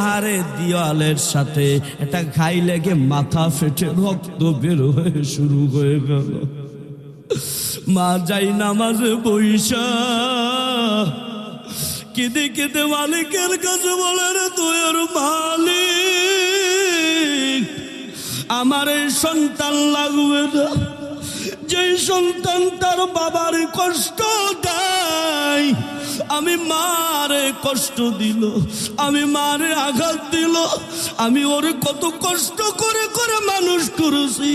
আরে দেওয়ালের সাথে এটা ঘাই লেগে মাথা ফেটে রক্ত বের হয়ে শুরু হয়ে গেল। মা যাই নামাজে বৈশা কেঁদে কেঁদে মালিকের কাছে বলে, রে তুই ওর মালিক, আমার এই সন্তান লাগবে না। যে সন্তান তার বাবার কষ্ট দেয়, আমি মারে কষ্ট দিল, আমি মারে আঘাত দিল, আমি ওর কত কষ্ট করে করে মানুষ করেছি,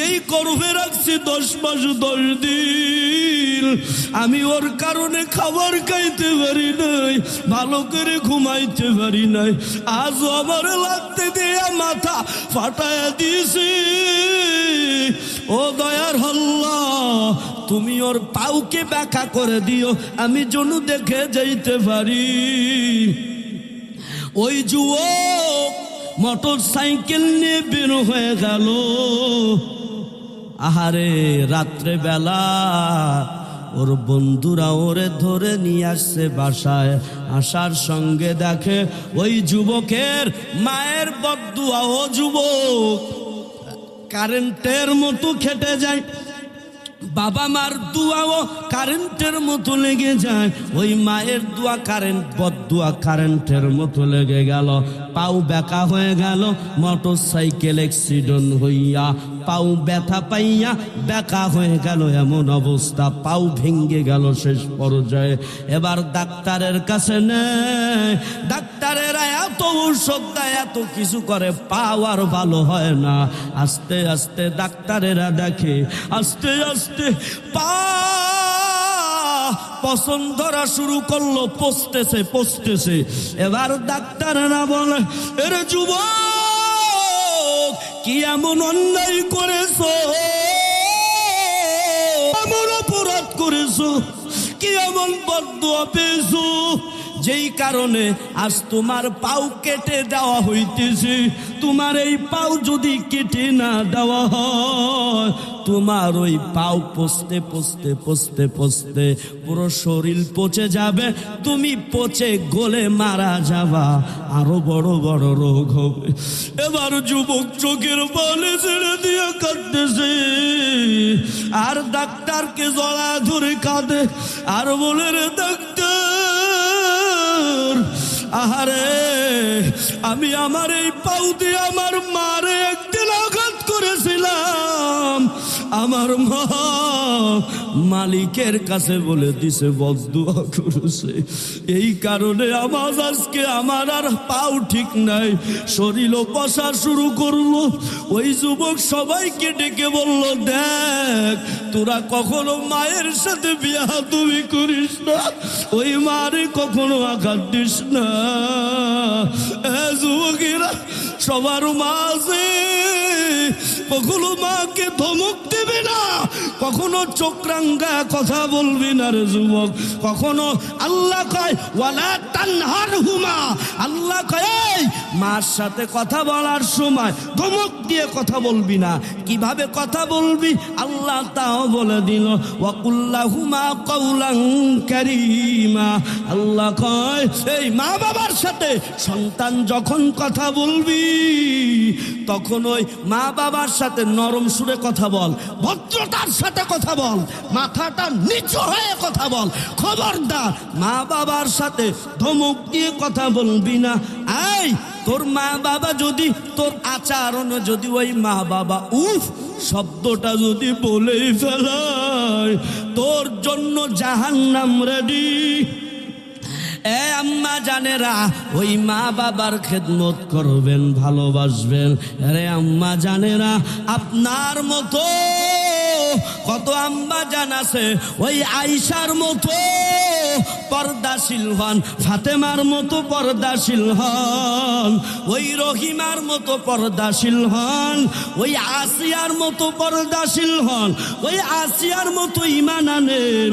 এই গর্ভে রাখছি 10 মাস 10 দিন, আমি ওর কারণে খাবার খাইতে পারি নাই, ভালো করে ঘুমাইতে পারি নাই, আজ আমার লাগতে দিয়ে মাথা ফাটায়া দিয়েছি। ও দয়ার আল্লাহ, তুমি ওর পাউকে ব্যাখ্যা করে দিও, আমি যেন দেখে যাইতে পারি। ওই যুবক মোটর সাইকেল নিয়ে বের হয়ে গেল। আহারে রাত্রে বেলা ওর বন্ধুরা ওরে ধরে নিয়ে আসছে বাসায়। আসার সঙ্গে দেখে ওই যুবকের মায়ের বদদুয়া। ও যুবক, কারেন্টের মতো খেটে যায়, বাবা মার দুয়াও কারেন্টের মতো লেগে যায়। ওই মায়ের দোয়া কারেন্ট, বদদুয়া কারেন্টের মতো লেগে গেল। পাও বেঁকা হয়ে গেল, মোটর সাইকেল অ্যাক্সিডেন্ট হইয়া পাও ব্যথা পাইয়া বেঁকা হয়ে গেল। এমন অবস্থা, পাও ভেঙ্গে গেল শেষ পর্যায়ে। এবার ডাক্তারের কাছে নেয়, ডাক্তারেরা এত ঔষধ দেয়, এত কিছু করে, পাও আর ভালো হয় না। আস্তে আস্তে ডাক্তারেরা দেখে, আস্তে আস্তে পা পছন্দ ধরা শুরু করলো, পচতেছে পচতেছে। এবার ডাক্তারেরা বলে, এরে যুবক, কি এমন অন্যায় করেছো, এমন অপরাধ করেছো, কি এমন বদদুয়া পেয়েছো, যেই কারণে আজ তোমার পাও কেটে দেওয়া হইতেছে। তোমার এই পাও যদি কেটে না দেওয়া হয়, তোমার ওই পাও পচতে পচতে পচতে পচতে পুরো শরীর পচে যাবে, তুমি পচে গলে মারা যাবা, আরো বড় বড় রোগ হবে। এবার যুবক চোখের পানি ছেড়ে দিয়ে কাঁদতেছে, আর ডাক্তারকে জড়া ধরে কাঁদে, আর বলে, রে ডাক্তার, আহারে আমি আমার এই পাও দিয়ে আমার মারে একদিন আঘাত করেছিলাম, আমার মা মালিকের কাছে বলে দিছে বদদুয়া করেছে, এই কারণে আমার আজকে আমার আর পাও ঠিক নাই, শরীরও পচা শুরু করলো। ওই যুবক সবাইকে ডেকে বলল, দেখ তোরা কখনো মায়ের সাথে বিয়াদবি করিস না, ওই মারে কখনো আঘাত দিস না। যুবকেরা, সবার মাঝে কখনো মাকে ধমক দেবে না, কখনো চোখরাঙ্গা কথা বলবি না রে যুবক। কখনো আল্লাহ কয় ওয়ালা তানহারহুমা, আল্লাহ কয় মার সাথে কথা বলার সময় ধমক দিয়ে কথা বলবি না। কিভাবে কথা বলবি আল্লাহ তাও বলে দিল, ওয়াকুল্লাহুমা কাওলান কারীমা। আল্লাহ কয় এই মা বাবার সাথে সন্তান যখন কথা বলবি, তখন ওই মা বাবার সাথে নরম সুরে কথা বল, ভদ্রতার সাথে কথা বল, মাথাটা নিচু হয়ে কথা বল। খবরদার মা বাবার সাথে ধমক দিয়ে কথা বলবি না। এই তোর মা বাবা যদি তোর আচরণ যদি ওই মা বাবা উফ শব্দটা যদি বলেই ফেলায়, তোর জন্য জাহান্নাম রেডি। এ আম্মা জানেরা, ওই মা বাবার খেদমত করবেন, ভালোবাসবেন। আরে আম্মা জানেরা, আপনার মতো কত আম্মা জান আছে ওই আয়েশার মতো পর্দাশীল হন, ফাতেমার মতো পর্দাশীল হন, ওই রহিমার মতো পর্দাশীল হন, ওই আসিয়ার মতো পর্দাশীল হন, ওই আসিয়ার মতো ঈমান আনেন।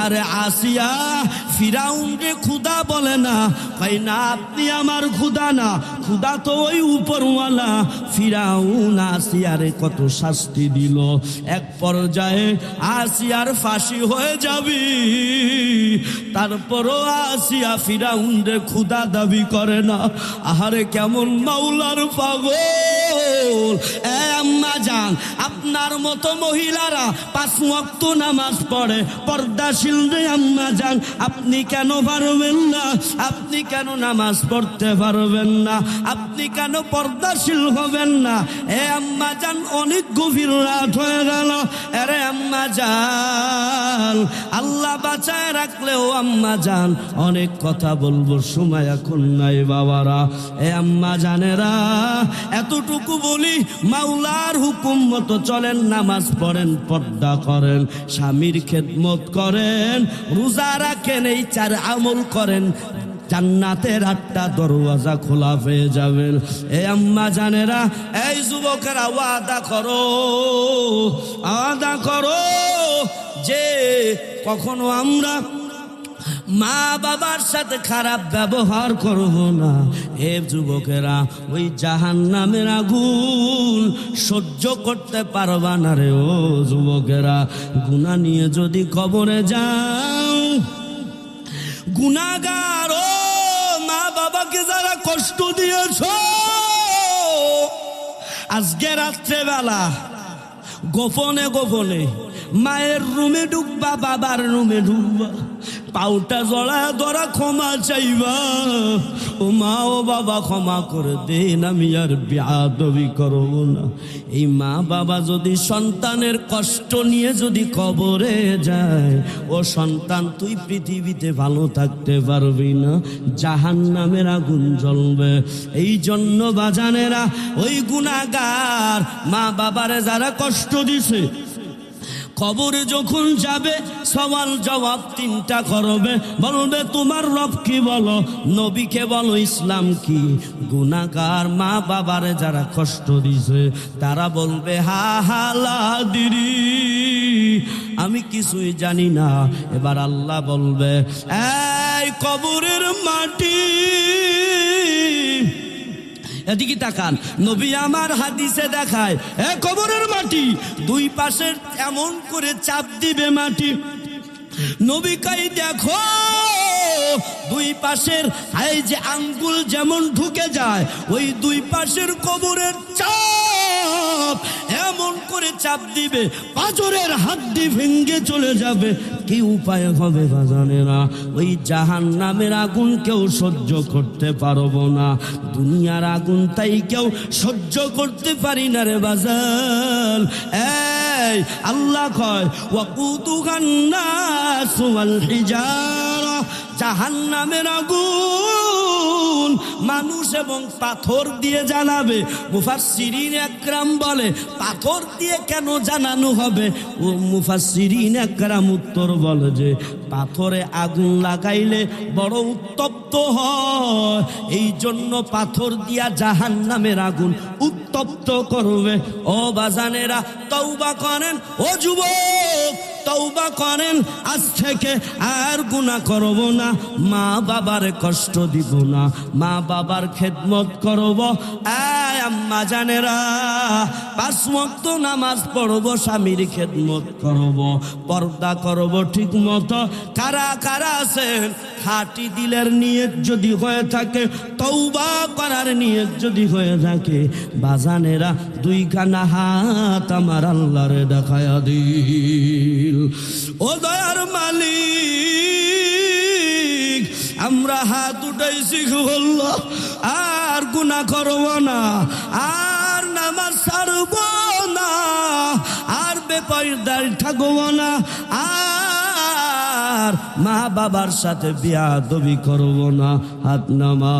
আরে আসিয়া ফিরাউনকে খুদা বলে না, কই না আপনি আমার খুদা না, খুদা তো ওই উপরওয়ালা। ফিরাউন আসিয়ারে কত শাস্তি দিল, এক পর্যায়ে আসিয়ার ফাঁসি হয়ে যাবি, তারপরও আসিয়া ফিরাউনরে খুদা দাবি করে না। আহারে কেমন মাওলার পাগল। এ আম্মা জান, আপনার মতো মহিলারা 5 ওয়াক্ত নামাজ পড়ে, পর্দাশীল রে আম্মা জান, আপনি কেন পারবেন না? আপনি কেন নামাজ পড়তে পারবেন না? আপনি কেন পর্দাশীল হবেন না? এ আম্মা জান, অনেক গভীর রাত হয়ে গেল। আরে আম্মা জান, আল্লাহ বাঁচায় রাখলেও আম্মা জান অনেক কথা বলবো, সময় এখন নাই বাবারা। এ আম্মা জানেরা, এতটুকু বলি, মাওলার হুকুম মতো চলেন, নামাজ পড়েন, পর্দা করেন, স্বামীর খেদমত করেন, রোজা রাখেন, এই 4 আমল করেন, জান্নাতের 8টা দরওয়াজা খোলা হয়ে যাবেন। এ আম্মা জানেরা, এই যুবকেরা ওয়াদা করো, ওয়াদা করো যে কখনো আমরা মা বাবার সাথে খারাপ ব্যবহার করব না। এ যুবকেরা, ওই জাহান্নামের আগুন সহ্য করতে পারবা না রে। ও যুবকেরা, গুনাহ নিয়ে যদি কবরে যাও, গুনাহগার ও মা বাবাকে যারা কষ্ট দিয়েছ, আজকে রাত্রেবেলা গোপনে গোপনে মায়ের রুমে ঢুকবা, বাবার রুমে ঢুকবা, পাউটা জড়া ধরা ক্ষমা চাইবা, ও মা ও বাবা ক্ষমা করে দেন, আমি আর বেয়াদবি করব না। এই মা বাবা যদি সন্তানের কষ্ট নিয়ে যদি কবরে যায়, ও সন্তান তুই পৃথিবীতে ভালো থাকতে পারবি না, জাহান্নামের আগুন জ্বলবে। এই জন্য বাজানেরা, ওই গুনাহগার মা বাবারে যারা কষ্ট দিছে, কবরে যখন যাবে সওয়াল জবাব 3টা করবে। বলবে তোমার রব কি, বলো নবীকে বলো, ইসলাম কি। গুনাহগার মা বাবারে যারা কষ্ট দিছে, তারা বলবে হা হা লা দিরি, আমি কিছুই জানি না। এবার আল্লাহ বলবে, এই কবরের মাটি, এদিকে তাকান, নবী আমার হাদিসে দেখায়, এ কবরের মাটি 2 পাশে এমন করে চাপ দিবে মাটি। নবী কই দেখো, 2 পাশের এই যে আঙ্গুল যেমন ঢুকে যায়, ওই 2 পাশের কবরের চাপ এমন করে চাপ দিবে, পাঁজরের হাড্ডি ভেঙে চলে যাবে। কি উপায় হবে বাজানেরা? ওই জাহান্নামের আগুন কেউ সহ্য করতে পারবো না, দুনিয়ার আগুন তাই কেউ সহ্য করতে পারি না রে বাজান। এই আল্লাহ কয়, ওয়াকুতুহান নাস ওয়াল হিজারা, জাহান্নামের আগুন মানুষ এবং পাথর দিয়ে জ্বালাবে। মুফাসসিরিন একরাম বলে, পাথর দিয়ে কেন জানানো হবে? ও মুফাসসিরিন একরাম উত্তর বলে যে, পাথরে আগুন লাগাইলে বড় উত্তপ্ত হয়, এই জন্য পাথর দিয়া জাহান্নামের আগুন উত্তপ্ত করবে। ও বাজানেরা, তওবা করেন। ও যুবক, তওবা করেন, আজ থেকে আর গুনাহ করব না, মা বাবার কষ্ট দিব না, মা বাবার খেদমত করব। এই আম্মা জানেরা, 5 ওয়াক্ত নামাজ পড়ব, স্বামীর খেদমত করব, পর্দা করব ঠিক মতো। কারা কারা আছেন খাঁটি দিলের নিয়ত যদি হয়ে থাকে, তওবা করার নিয়ত যদি হয়ে থাকে, বাজানেরা 2 খানা হাত আমার আল্লাহরে দেখায়া দিল। ও দয়ার মালিক, আমরা হাত উঠাইছি আল্লাহ, আর গুনাহ করব না, আর নামাজ ছাড়ব না, আর বেপরদায় থাকব না, আর মা বাবার সাথে বিয়াদবি করব না। হাত নামা।